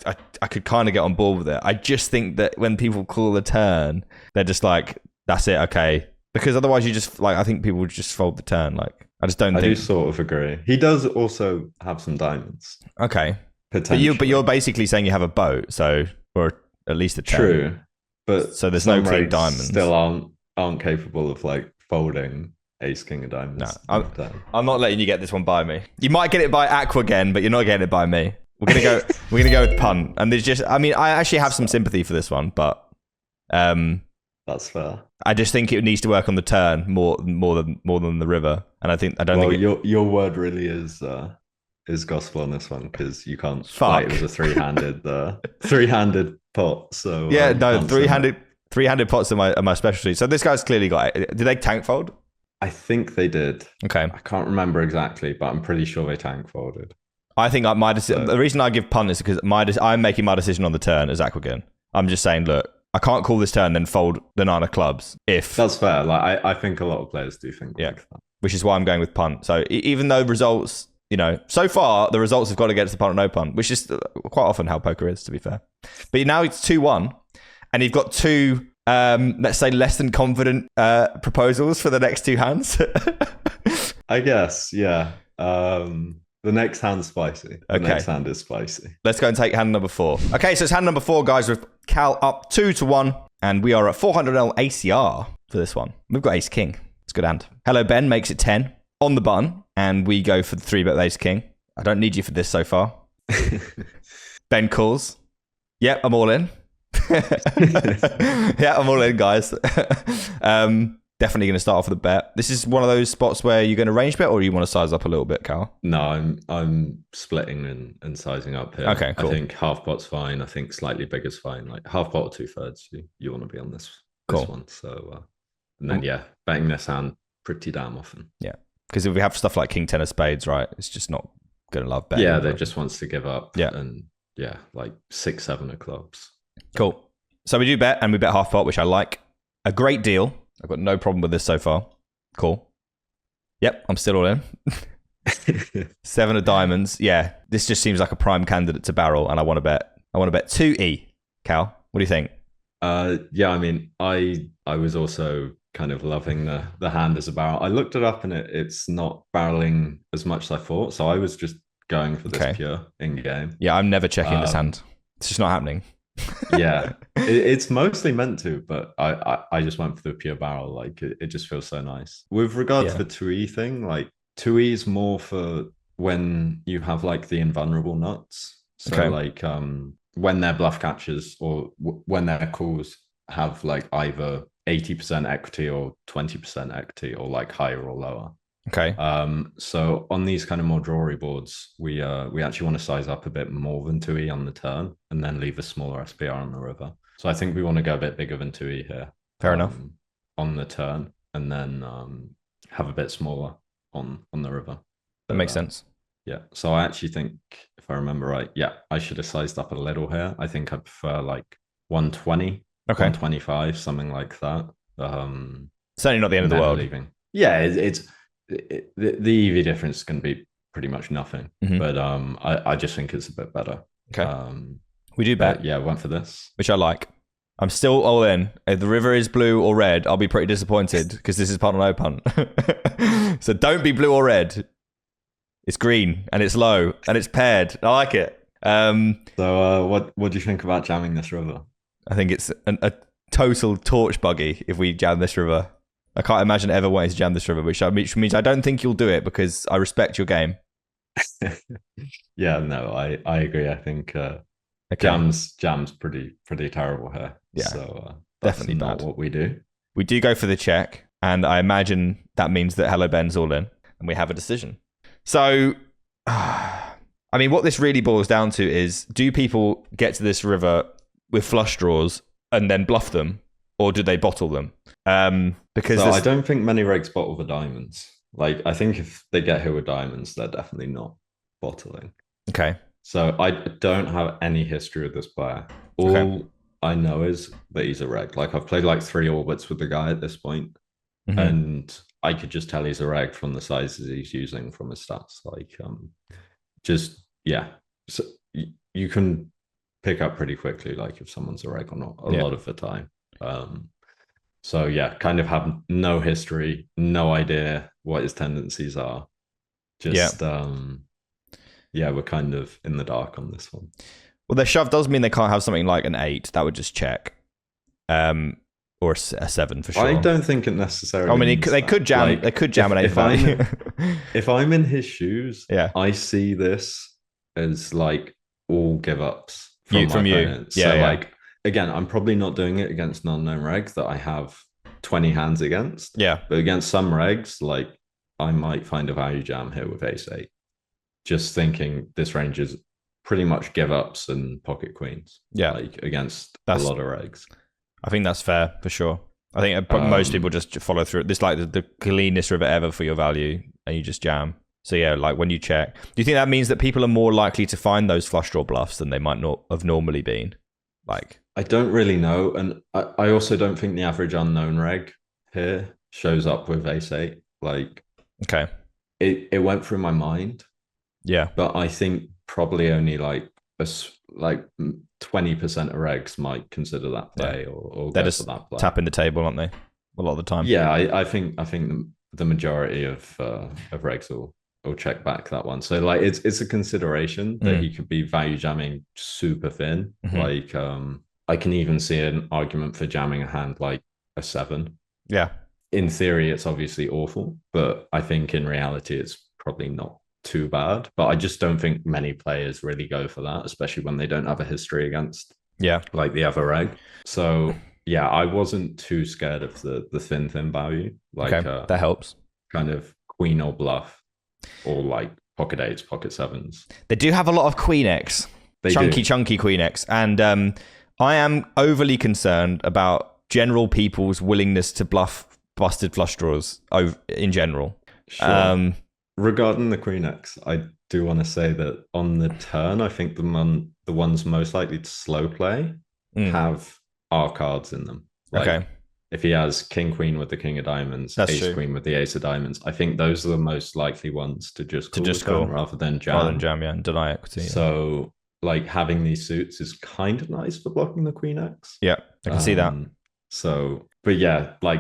could kind of get on board with it. I just think that when people call the turn, they're just like, that's it, okay. Because otherwise you just, like, I think people would just fold the turn. Like, I just don't think... I do sort of agree. He does also have some diamonds. Okay. Potentially. But you're basically saying you have a boat, so, or at least a 10. True. But so there's no clean diamonds. Still aren't capable of, like, folding ace king of diamonds. No, I'm not letting you get this one by me. You might get it by Aqua again, but you're not getting it by me. We're gonna go with punt. And there's just, I mean, I actually have some sympathy for this one, but that's fair. I just think it needs to work on the turn more than the river. And I don't think your word really is gospel on this one, because you can't. Fuck. Like, it was a three-handed pot. So yeah, no, three-handed pots are my specialty. So this guy's clearly got it. Did they tank fold? I think they did. Okay. I can't remember exactly, but I'm pretty sure they tank folded. I think my decision. The reason I give punt is because I'm making my decision on the turn as Aquagen. I'm just saying, look, I can't call this turn then fold the 9 of clubs. If that's fair. Like I think a lot of players do think like that. Which is why I'm going with punt. So even though results, so far the results have got to get to the punt or no punt, which is quite often how poker is, to be fair. But now it's 2-1, and you've got two let's say less than confident proposals for the next two hands. I guess, yeah. The next hand's spicy. The Okay. next hand is spicy. Let's go and take hand number 4. Okay, so it's hand number 4, guys, with Cal up 2-1, and we are at 400L ACR for this one. We've got Ace King. It's a good hand. Hello Ben makes it 10 on the button, and we go for the 3-bet Ace King. I don't need you for this so far. Ben calls. Yep, I'm all in. Yeah, I'm all in, guys. Definitely going to start off with a bet. This is one of those spots where you're going to range bet, or you want to size up a little bit, Cal? No, I'm splitting and sizing up here. Okay, cool. I think half pot's fine. I think slightly bigger's fine. Like half pot or 2/3, you want to be on this Cool. one. So, and then yeah, betting this hand pretty damn often. Yeah, because if we have stuff like King 10 of spades, right, it's just not going to love betting. Yeah, they just wants to give up. Yeah. And yeah, like 6, 7 of clubs. Cool. So we do bet, and we bet half pot, which I like a great deal. I've got no problem with this so far. Cool. Yep, I'm still all in. 7 of diamonds. Yeah, this just seems like a prime candidate to barrel, and I want to bet. I want to bet 2E. Cal, what do you think? Yeah, I mean, I was also kind of loving the hand as a barrel. I looked it up, and it's not barreling as much as I thought. So I was just going for this pure in game. Yeah, I'm never checking this hand. It's just not happening. Yeah, it's mostly meant to, but I just went for the pure barrel. Like it just feels so nice. With regard to the 2E thing, like 2E is more for when you have like the invulnerable nuts. So like when their bluff catches or when their calls have like either 80% equity or 20% equity or like higher or lower. Okay. So on these kind of more drawy boards, we actually want to size up a bit more than 2E on the turn and then leave a smaller SPR on the river. So I think we want to go a bit bigger than 2E here. Fair enough. On the turn and then have a bit smaller on the river. That makes sense. Yeah. So I actually think, if I remember right, yeah, I should have sized up a little here. I think I prefer like 120, 125, something like that. Certainly not the end of the world. Leaving. Yeah, the EV difference is going to be pretty much nothing, but I just think it's a bit better. Okay. We do bet. Yeah, went for this, which I like. I'm still all in. If the river is blue or red, I'll be pretty disappointed because this is part of No Punt. So don't be blue or red. It's green and it's low and it's paired. I like it. So what do you think about jamming this river? I think it's a total torch buggy if we jam this river. I can't imagine ever wanting to jam this river, which means I don't think you'll do it because I respect your game. Yeah, no, I agree. I think jam's pretty terrible here. Yeah, so that's definitely not bad. What we do. We do go for the check, and I imagine that means that Hello Ben's all in, and we have a decision. So, I mean, what this really boils down to is: do people get to this river with flush draws and then bluff them, or do they bottle them? Because I don't think many regs bottle the diamonds. Like, I think if they get here with diamonds, they're definitely not bottling. Okay. So I don't have any history with this player. All I know is that he's a reg. Like, I've played like 3 orbits with the guy at this point, and I could just tell he's a reg from the sizes he's using from his stats. Like, so you can pick up pretty quickly, like if someone's a reg or not, a lot of the time. So yeah, kind of have no history, no idea what his tendencies are. Just we're kind of in the dark on this one. Well, their shove does mean they can't have something like an 8. That would just check. Or a 7 for sure. I don't think it necessarily. I mean, they could jam. Like, they could jam an 8. If I'm in his shoes, yeah, I see this as like all give ups from you. Opponents. Yeah, so like again, I'm probably not doing it against non-known regs that I have 20 hands against. Yeah, but against some regs, like I might find a value jam here with ace 8. Just thinking this range is pretty much give ups and pocket queens. Yeah, like against a lot of regs. I think that's fair for sure. I think most people just follow through. This like the cleanest river ever for your value, and you just jam. So yeah, like when you check, do you think that means that people are more likely to find those flush draw bluffs than they might not have normally been? Like, I don't really know, and I also don't think the average unknown reg here shows up with ace 8. Like, okay, it went through my mind. Yeah, but I think probably only like like 20% of regs might consider that play or They're go just for that play. tapping the table, aren't they? A lot of the time. Yeah, I think the majority of regs will check back that one. So like it's a consideration that he could be value jamming super thin. Like I can even see an argument for jamming a hand like a 7. Yeah. In theory, it's obviously awful, but I think in reality, it's probably not too bad. But I just don't think many players really go for that, especially when they don't have a history against like the other reg. So yeah, I wasn't too scared of the thin value. Like that helps. Kind of queen or bluff, or like pocket 8s, pocket 7s. They do have a lot of queen X. Chunky queen X. And I am overly concerned about general people's willingness to bluff busted flush draws in general. Sure. Regarding the queen X, I do want to say that on the turn, I think the ones most likely to slow play have R cards in them. Like, if he has king queen with the king of diamonds, ace queen with the ace of diamonds, I think those are the most likely ones to just call rather than jam. Rather than jam, yeah, and deny equity. So like having these suits is kind of nice for blocking the queen X. Yeah, I can see that. So, but yeah, like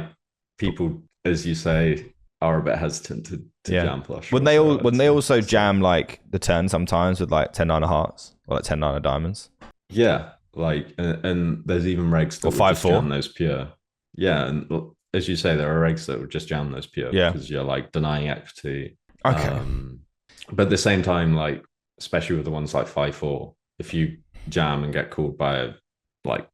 people, as you say, are a bit hesitant to jam flush. Wouldn't they also jam like the turn sometimes with like 10-9 of hearts or like 10-9 of diamonds? Yeah, like and there's even regs that or 5-4 jam those pure. Yeah, and as you say, there are regs that would just jam those pure because you're like denying equity. Okay. But at the same time, like especially with the ones like 5-4, if you jam and get called by like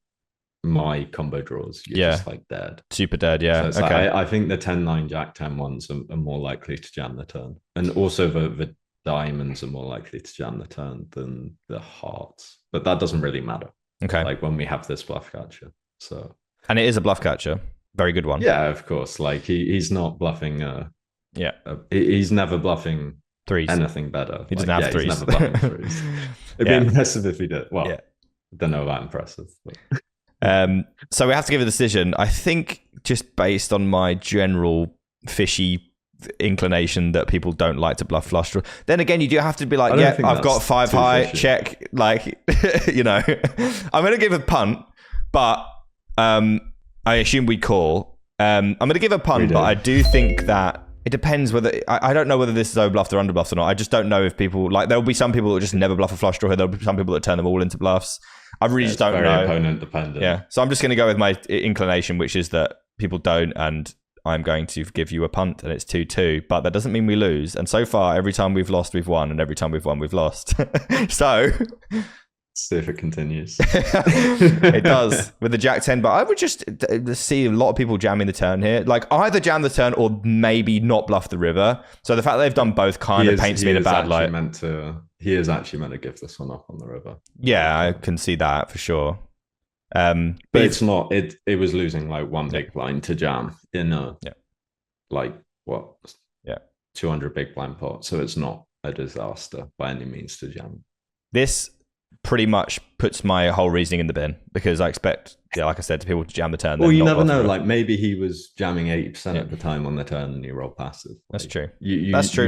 my combo draws, you're just like dead. Super dead, yeah. So like, I think the 10-9 jack 10 ones are more likely to jam the turn. And also the diamonds are more likely to jam the turn than the hearts. But that doesn't really matter. Okay. Like when we have this bluff catcher. So and it is a bluff catcher. Very good one. Yeah, of course. Like he's not bluffing he's never bluffing threes. Anything better. He doesn't have threes. He's never bluffing threes. It'd be impressive if he did. Well, I don't know about impressive. But. So we have to give a decision. I think just based on my general fishy inclination that people don't like to bluff flush draw. Then again, you do have to be like, I've got 5 high, fishy. Check. Like, you know, I'm going to give a punt, but I assume we call. I'm going to give a punt, but I do think that it depends whether I don't know whether this is overbluffed or underbluffed or not. I just don't know if people like. There'll be some people that just never bluff a flush draw. There'll be some people that turn them all into bluffs. I really just don't know. Very opponent dependent. Yeah, so I'm just going to go with my inclination, which is that people don't, and I'm going to give you a punt, and it's 2-2. But that doesn't mean we lose. And so far, every time we've lost, we've won, and every time we've won, we've lost. So. See if it continues. It does with the Jack 10, but I would just see a lot of people jamming the turn here. Like either jam the turn or maybe not bluff the river. So the fact that they've done both kind of paints me in a bad light. He is actually meant to give this one up on the river. Yeah, I can see that for sure. But it's not. It was losing like one big blind to jam in a like what? Yeah, 200 big blind pot. So it's not a disaster by any means to jam. This pretty much puts my whole reasoning in the bin because I expect, like I said, people to jam the turn. Well, you never know. Like maybe he was jamming 80% of the time on the turn and he rolled passive. Like, that's true. That's true.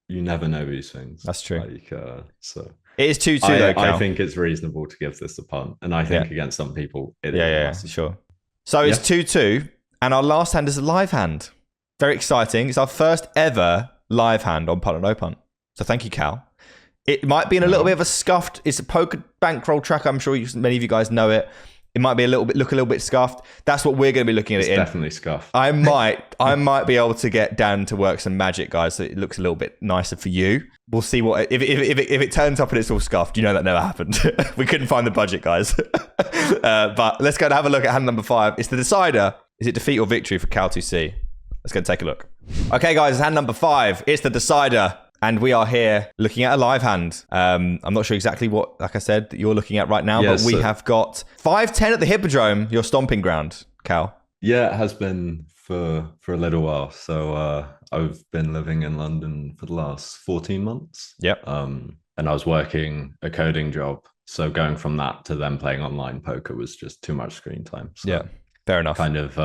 You never know these things. That's true. Like, so it is 2-2 though, Cal. I think it's reasonable to give this a punt, and I think against some people, it is. Sure. So it's 2-2, and our last hand is a live hand. Very exciting. It's our first ever live hand on Punt or No Punt. So thank you, Cal. It might be in a little bit of a scuffed. It's a poker bankroll track. I'm sure many of you guys know it. It might be look a little bit scuffed. That's what we're going to be looking at. It's definitely scuffed. I might be able to get Dan to work some magic, guys, so it looks a little bit nicer for you. We'll see what if it turns up and it's all scuffed. You know that never happened. We couldn't find the budget, guys. But let's go and have a look at hand number 5. It's the decider. Is it defeat or victory for Kal2c? Let's go and take a look. Okay, guys, hand number 5. It's the decider. And we are here looking at a live hand. I'm not sure exactly what, like I said, that you're looking at right now, but we have got 5-10 at the Hippodrome, your stomping ground, Cal. Yeah, it has been for a little while. So I've been living in London for the last 14 months. Yep. And I was working a coding job. So going from that to then playing online poker was just too much screen time. So yeah, fair enough. Kind of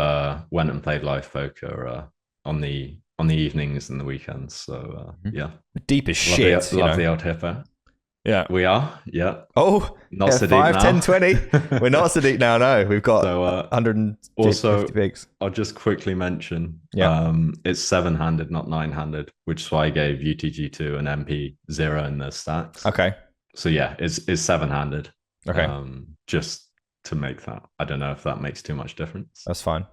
went and played live poker on the evenings and the weekends. So yeah. Deep as shit. Love the old hippo. Yeah. We are, yeah. Oh, Not so deep 5, now. 10, 20. We're not so deep now, no. We've got So, 150 also, pigs. I'll just quickly mention, Yeah. it's 7-handed, not 9-handed, which is why I gave UTG2 and MP 0 in their stacks. Okay. So yeah, it's 7-handed. Okay. Just to make that. I don't know if that makes too much difference. That's fine.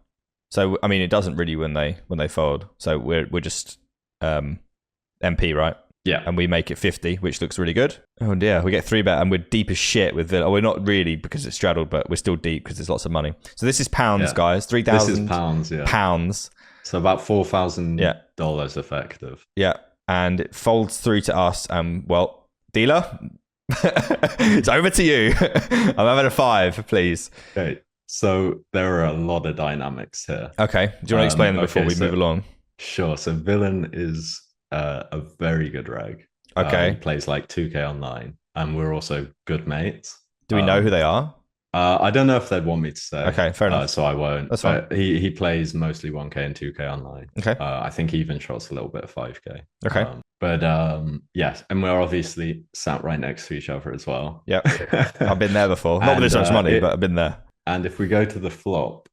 So I mean, it doesn't really when they fold. So we're just MP, right? Yeah. And we make it 50, which looks really good. Oh dear, we get 3-bet and we're deep as shit with Villa. Oh, we're not really because it's straddled, but we're still deep because there's lots of money. So this is pounds, guys. 3,000. This is pounds, yeah. Pounds. So about $4,000 effective. Yeah, and it folds through to us. Well, dealer, it's over to you. I'm having a 5, please. Okay. So there are a lot of dynamics here. Okay. Do you want to explain them before we move along? Sure. So Villain is a very good reg. Okay. He plays like 2K online, and we're also good mates. Do we know who they are? I don't know if they'd want me to say. Okay, fair enough. So I won't. That's fine. He plays mostly 1K and 2K online. Okay. I think he even shots a little bit of 5K. Okay. Yes, and we're obviously sat right next to each other as well. Yep. I've been there before. Not with this much money, but I've been there. And if we go to the flop,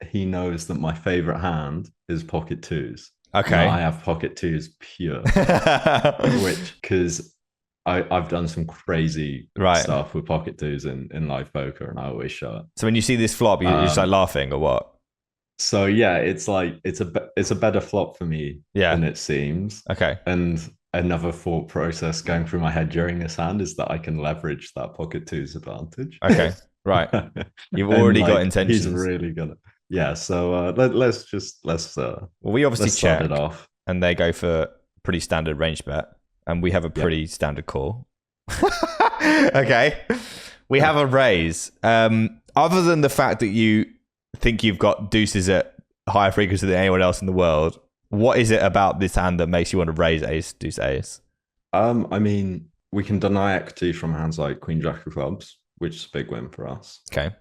he knows that my favorite hand is pocket 2s. Okay. Now I have pocket 2s pure, which because I've done some crazy stuff with pocket 2s in live poker, and I always shot. So when you see this flop, you're just like laughing or what? So yeah, it's like it's a better flop for me than it seems. Okay. And another thought process going through my head during this hand is that I can leverage that pocket 2's advantage. Okay. Right. You've already got intentions. He's really gonna. Yeah. So let's. Well, we obviously check it off, and they go for pretty standard range bet, and we have a pretty standard call. Okay. We have a raise. Other than the fact that you think you've got deuces at higher frequency than anyone else in the world, what is it about this hand that makes you want to raise ace, deuce, ace? I mean, we can deny equity from hands like Queen Jack of Clubs, which is a big win for us. Okay.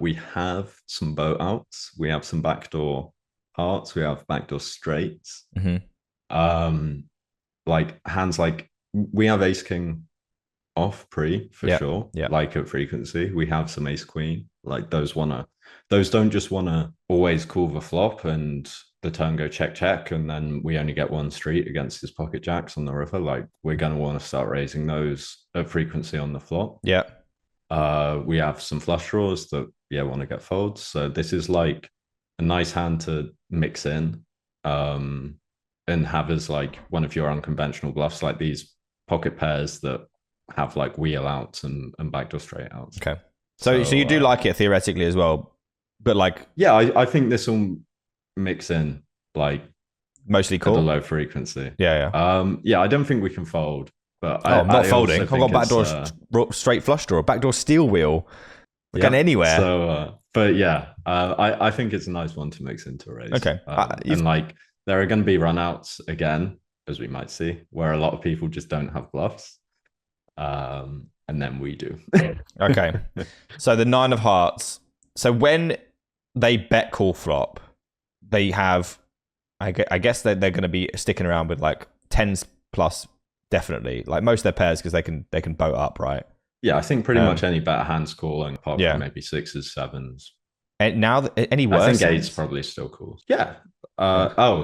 We have some boat outs. We have some backdoor hearts. We have backdoor straights. Mm-hmm. Like hands like we have ace king off pre for sure. Yeah. Like at frequency, we have some ace queen. Like those don't just wanna always call the flop and the turn go check check, and then we only get one street against his pocket jacks on the river. Like we're gonna want to start raising those at frequency on the flop. Yeah. We have some flush draws that want to get folds. So this is like a nice hand to mix in, and have as like one of your unconventional bluffs, like these pocket pairs that have like wheel outs and backdoor straight outs. Okay. So you do like it theoretically as well, but like I think this will mix in like mostly cool at the low frequency. Yeah. I don't think we can fold, but I'm not folding. I've got backdoor straight flush draw, backdoor steel wheel, going anywhere. So, but yeah, I think it's a nice one to mix into a raise. Okay, and like there are going to be runouts again, as we might see, where a lot of people just don't have bluffs. And then we do. Okay. So the 9 of hearts. So when they bet call flop, they have, I guess they're going to be sticking around with like 10s plus, definitely. Like most of their pairs, because they can boat up, right? Yeah, I think pretty much any better hands calling, apart from maybe 6s, 7s. And now, any worse? I think 8's probably still cool. Yeah.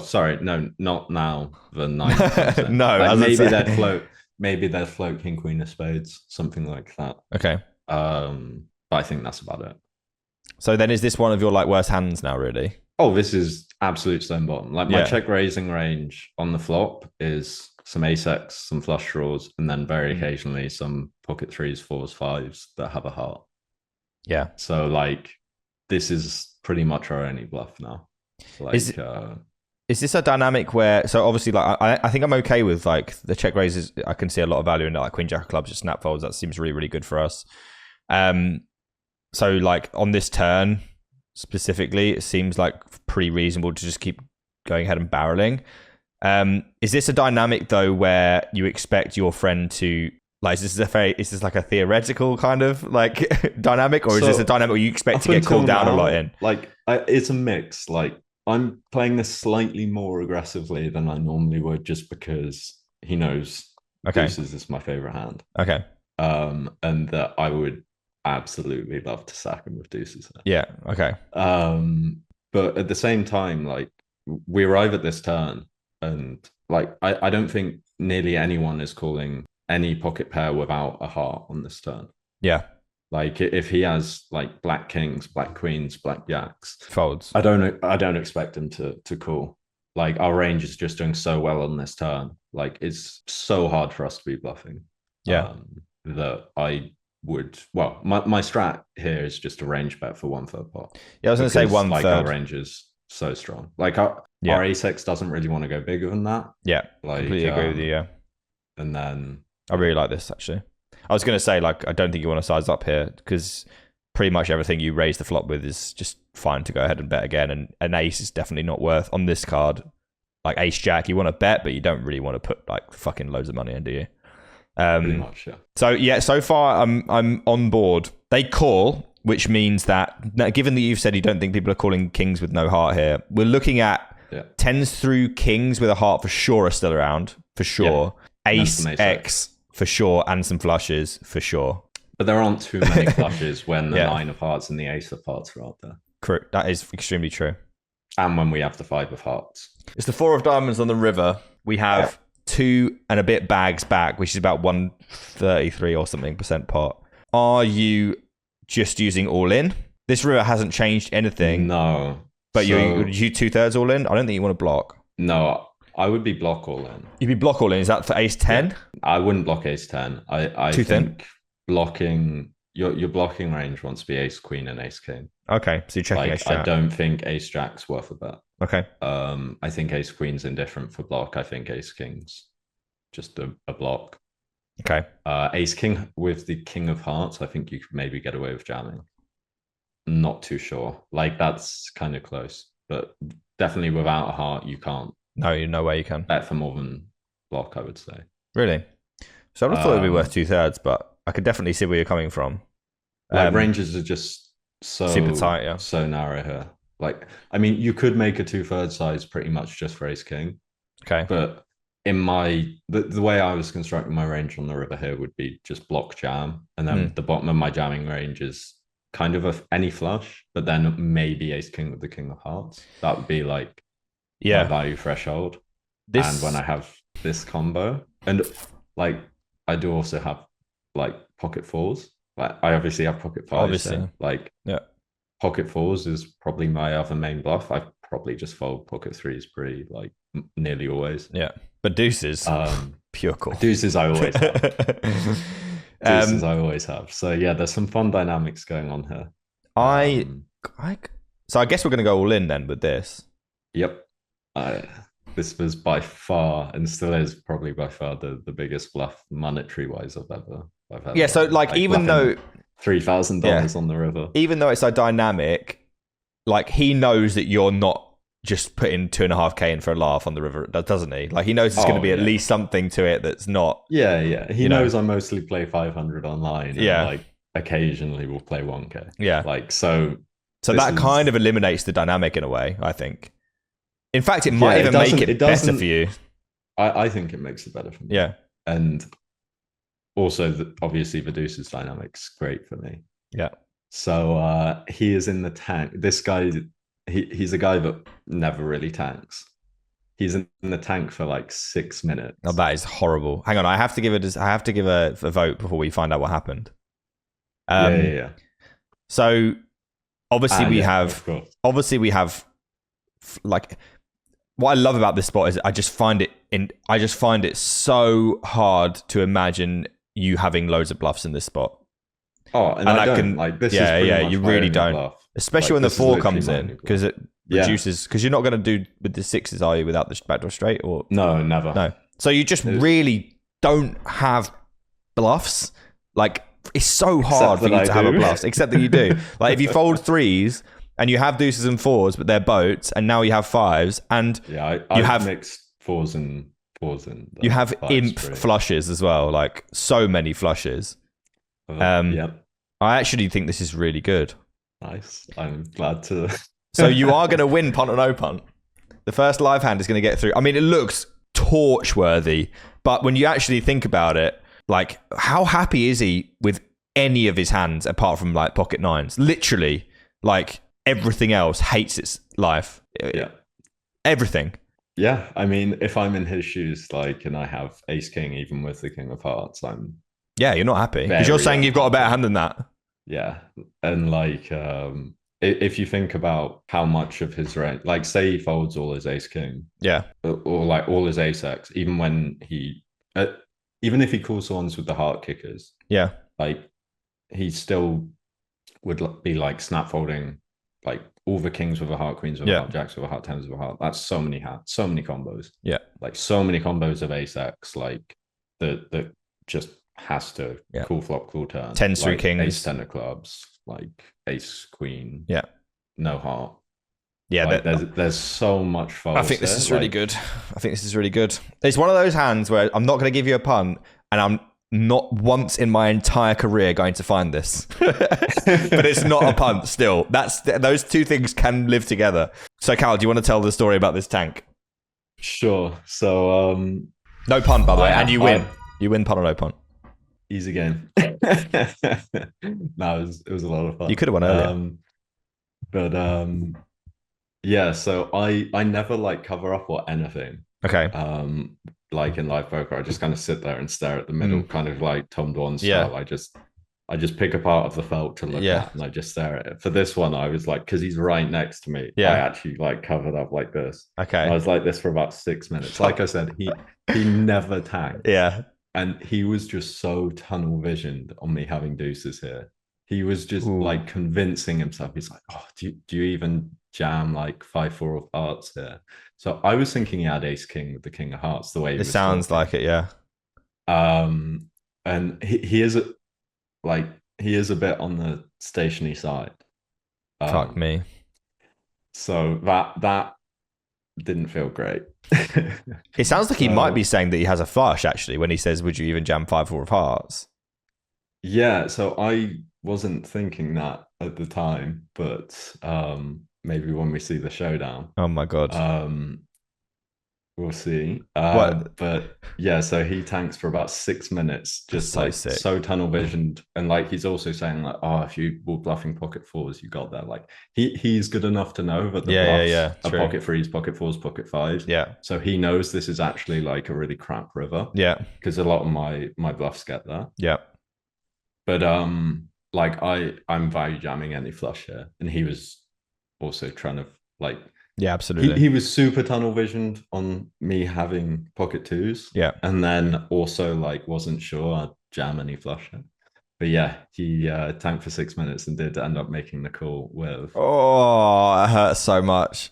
Sorry, no, not now. The 9. No, like maybe they'd float king queen of spades, something like that. Okay. But I think that's about it. So then, is this one of your like worst hands now? Really? Oh, this is absolute stone bottom. Like my check raising range on the flop is some ace-x, some flush draws, and then very occasionally some pocket 3s, 4s, 5s that have a heart. Yeah. So like this is pretty much our only bluff now. Like, is this a dynamic where, so obviously like I think I'm okay with like the check raises. I can see a lot of value in it, like Queen Jack of Clubs, just snap folds. That seems really, really good for us. So like on this turn specifically, it seems like pretty reasonable to just keep going ahead and barreling. Is this a dynamic though where you expect your friend to like, is this like a theoretical kind of like dynamic, or is this a dynamic where you expect to get called down a lot in? Like it's a mix. Like I'm playing this slightly more aggressively than I normally would, just because he knows Okay. Deuces is my favorite hand. Okay. And that I would absolutely love to sack him with deuces. Yeah. Okay. But at the same time, like we arrive at this turn, and like I don't think nearly anyone is calling any pocket pair without a heart on this turn. Yeah. Like if he has like black kings, black queens, black jacks, Folds. I don't expect him to call. Like our range is just doing so well on this turn. Like it's so hard for us to be bluffing. Yeah. That I would. Well, my strat here is just a range bet for 1/3 pot. Yeah, I was going to say Because, 1/3. Like our range is so strong. Like our ace-x doesn't really want to go bigger than that. Yeah. Like Completely agree with you. Yeah. And then I really like this actually. I was going to say, like, I don't think you want to size up here because pretty much everything you raise the flop with is just fine to go ahead and bet again. And an ace is definitely not worth on this card. Like ace jack, you want to bet, but you don't really want to put like fucking loads of money in, do you? pretty much, yeah. So yeah, so far I'm on board. They call, which means that given that you've said you don't think people are calling kings with no heart here, we're looking at tens through kings with a heart for sure are still around, for sure. Yeah. Ace X for sure, and some flushes for sure. But there aren't too many flushes when the 9 of hearts and the ace of hearts are out there. Correct. That is extremely true. And when we have the 5 of hearts. It's the 4 of diamonds on the river. We have 2 and a bit bags back, which is about 133 or something % pot. Are you just using all in? This river hasn't changed anything. No. But you 2/3 all in? I don't think you want to block. No, I would be block all in. You'd be block all in. Is that for ace 10? Yeah. I wouldn't block ace 10. I Too think thin? blocking your blocking range wants to be ace queen and ace king. Okay, so you're checking ace jack. I don't think ace jack's worth a bet. Okay. I think ace queen's indifferent for block. I think ace king's just a block. Okay. Ace king with the king of hearts, I think you could maybe get away with jamming. Not too sure. Like that's kind of close, but definitely without a heart, you can't. No way you can Bet for more than block, I would say. Really? So I would have thought it'd be worth 2/3, but I could definitely see where you're coming from. Like ranges are just so super tight, yeah. So narrow here. Like, I mean, you could make a 2/3 size pretty much just for ace king. Okay. But in the way I was constructing my range on the river here would be just block jam, and then the bottom of my jamming range is kind of any flush, but then maybe ace king with the king of hearts. That would be like my value threshold. And when I have this combo, and like I do also have like pocket fours. Like I obviously have pocket fives. Obviously. Like pocket fours is probably my other main bluff. I probably just fold pocket threes pretty like nearly always. Yeah. But deuces, pure call. Deuces I always have. Deuces I always have. So yeah, there's some fun dynamics going on here. So I guess we're going to go all in then with this. Yep. This was by far, and still is probably by far, the biggest bluff monetary wise I've ever. Yeah, so like even though $3,000 on the river, even though it's so dynamic, like he knows that you're not just putting 2.5K in for a laugh on the river, doesn't he? Like he knows there's going to be at least something to it that's not. Yeah. He knows I mostly play 500 online. And like occasionally we'll play 1K. Yeah. Like so that kind of eliminates the dynamic in a way, I think. In fact, it might even make it better for you. I think it makes it better for me. Yeah. And also, obviously, the deuces dynamic's great for me. Yeah. So he is in the tank. This guy, he's a guy that never really tanks. He's in the tank for like 6 minutes. Oh, that is horrible. Hang on, I have to give a vote before we find out what happened. Yeah. So obviously we have like. What I love about this spot is I just find it so hard to imagine you having loads of bluffs in this spot. Oh, and I don't. Like this is you really don't. Bluff. Especially when the 4 comes in, because it reduces. Because you're not going to do with the 6s, are you, without the backdoor straight? Or no, never. No. So you just really don't have bluffs. Like it's so hard for you to have a bluffs, except that you do. Like if you fold 3s. And you have deuces and 4s, but they're boats, and now you have 5s, and you have mixed 4s and you have imp flushes as well, like so many flushes. I actually think this is really good. Nice, I'm glad to. So you are going to win punt or no punt. The first live hand is going to get through. I mean, it looks torch worthy. But when you actually think about it, like, how happy is he with any of his hands apart from like pocket nines? Literally, like everything else hates its life. Yeah. Everything. Yeah, I mean, if I'm in his shoes, like, and I have ace king, even with the king of hearts, Yeah, you're not happy because you're saying you've got a better hand than that. Yeah, and like, if you think about how much of his range, like, say he folds all his ace king, Yeah, or like all his ace x, even when even if he calls ones with the heart kickers, yeah, like, he still would be like snap folding, like all the kings with a heart, queens with a heart, jacks with a heart, tens with a heart. That's so many hands, so many combos. Yeah, like so many combos of ace x, like that just has to cool flop, cool turn. Tens through kings, ace ten of clubs, like ace queen. Yeah, no heart. Yeah, like, there's so much fold. I think this is really good. I think this is really good. It's one of those hands where I'm not going to give you a punt, and I'm not once in my entire career going to find this. But it's not a punt still. Those two things can live together. So Cal, do you want to tell the story about this tank? Sure. So no punt, by the way, and you win. You win punt or no punt. Easy game. No, it was a lot of fun. You could have won earlier. Yeah, so I never like cover up or anything. Okay. Like in live poker, I just kind of sit there and stare at the middle, kind of like Tom Dwan style. I just pick a part of the felt to look at, and I just stare at it. For this one, I was like, because he's right next to me, I actually like covered up like this. Okay. And I was like this for about 6 minutes. Like I said, he never tanked. Yeah. And he was just so tunnel visioned on me having deuces here. He was just like convincing himself. He's like, oh, do you even jam like 5-4 of hearts here? So I was thinking he had ace king with the king of hearts. The way it sounds talking. Like it, yeah. And he is a bit on the stationary side. Fuck me. So that didn't feel great. It sounds like he might be saying that he has a flush actually when he says, "Would you even jam 5-4 of hearts?" Yeah, so I wasn't thinking that at the time, but maybe when we see the showdown. Oh my god. We'll see. But yeah, so he tanks for about 6 minutes, just so like sick. So tunnel visioned, and like he's also saying like, oh, if you were bluffing pocket fours, you got that. Like he's good enough to know that the bluffs are pocket threes, pocket fours, pocket fives. Yeah. So he knows this is actually like a really crap river. Yeah. Because a lot of my bluffs get that. Yeah. But like I'm value jamming any flush here, and he was also trying to like. Yeah, absolutely. He was super tunnel visioned on me having pocket twos. Yeah. And then also like wasn't sure I'd jam any flush. But yeah, he tanked for 6 minutes and did end up making the call with. Oh, it hurts so much.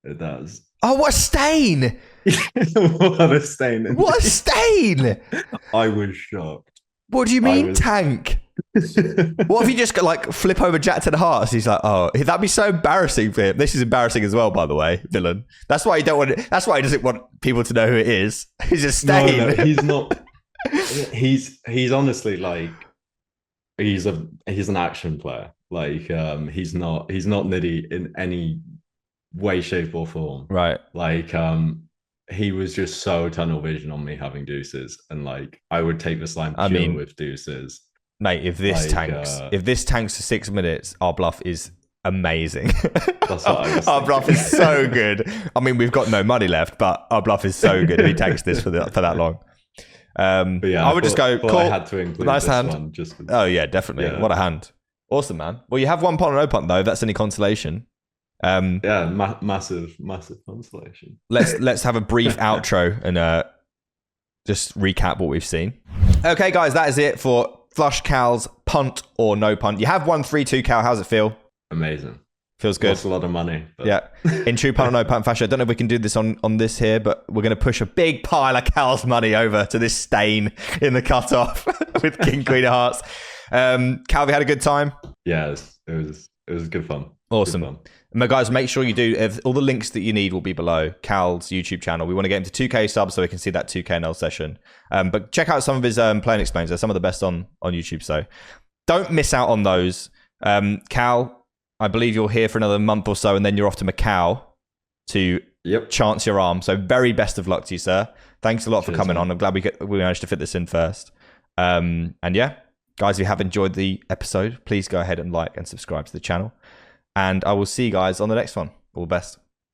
It does. Oh, what a stain! What a stain. What a stain! I was shocked. What do you mean tank? What if you just like flip over jack to the hearts? He's like, oh, that'd be so embarrassing for him. This is embarrassing as well, by the way, villain. That's why he that's why he doesn't want people to know who it is. He's a stain. No, he's not. He's honestly like he's an action player. Like he's not nitty in any way, shape, or form. Right. Like he was just so tunnel vision on me having deuces, and like I would take the slime pure with deuces. Mate, if this tanks for 6 minutes, our bluff is amazing. That's what I was our bluff is so good. I mean, we've got no money left, but our bluff is so good if he tanks this for that long. But yeah, I would just go. Cool. I had to include nice this hand. one just for, oh yeah, definitely. Yeah. What a hand. Awesome, man. Well, you have one punt or no punt though. If that's any consolation. Yeah, massive consolation. Let's have a brief outro and just recap what we've seen. Okay, guys, that is it for Flush Cal's punt or no punt. You have won 3-2, Cal. How's it feel? Amazing. Feels good. Lost a lot of money. But... Yeah. In true punt or no punt fashion. I don't know if we can do this on this here, but we're going to push a big pile of Cal's money over to this stain in the cutoff with King Queen of Hearts. Cal, have you had a good time? Yeah, it was good fun. Awesome. Good fun. Guys, make sure you do. All the links that you need will be below Cal's YouTube channel. We want to get him to 2K subs so we can see that 2K NL session. But check out some of his Play and Explains. They're some of the best on YouTube. So don't miss out on those. Cal, I believe you're here for another month or so, and then you're off to Macau to Yep. chance your arm. So very best of luck to you, sir. Thanks a lot for Cheers, coming man. on. I'm glad we managed to fit this in first. And yeah, guys, if you have enjoyed the episode, please go ahead and like and subscribe to the channel. And I will see you guys on the next one. All the best.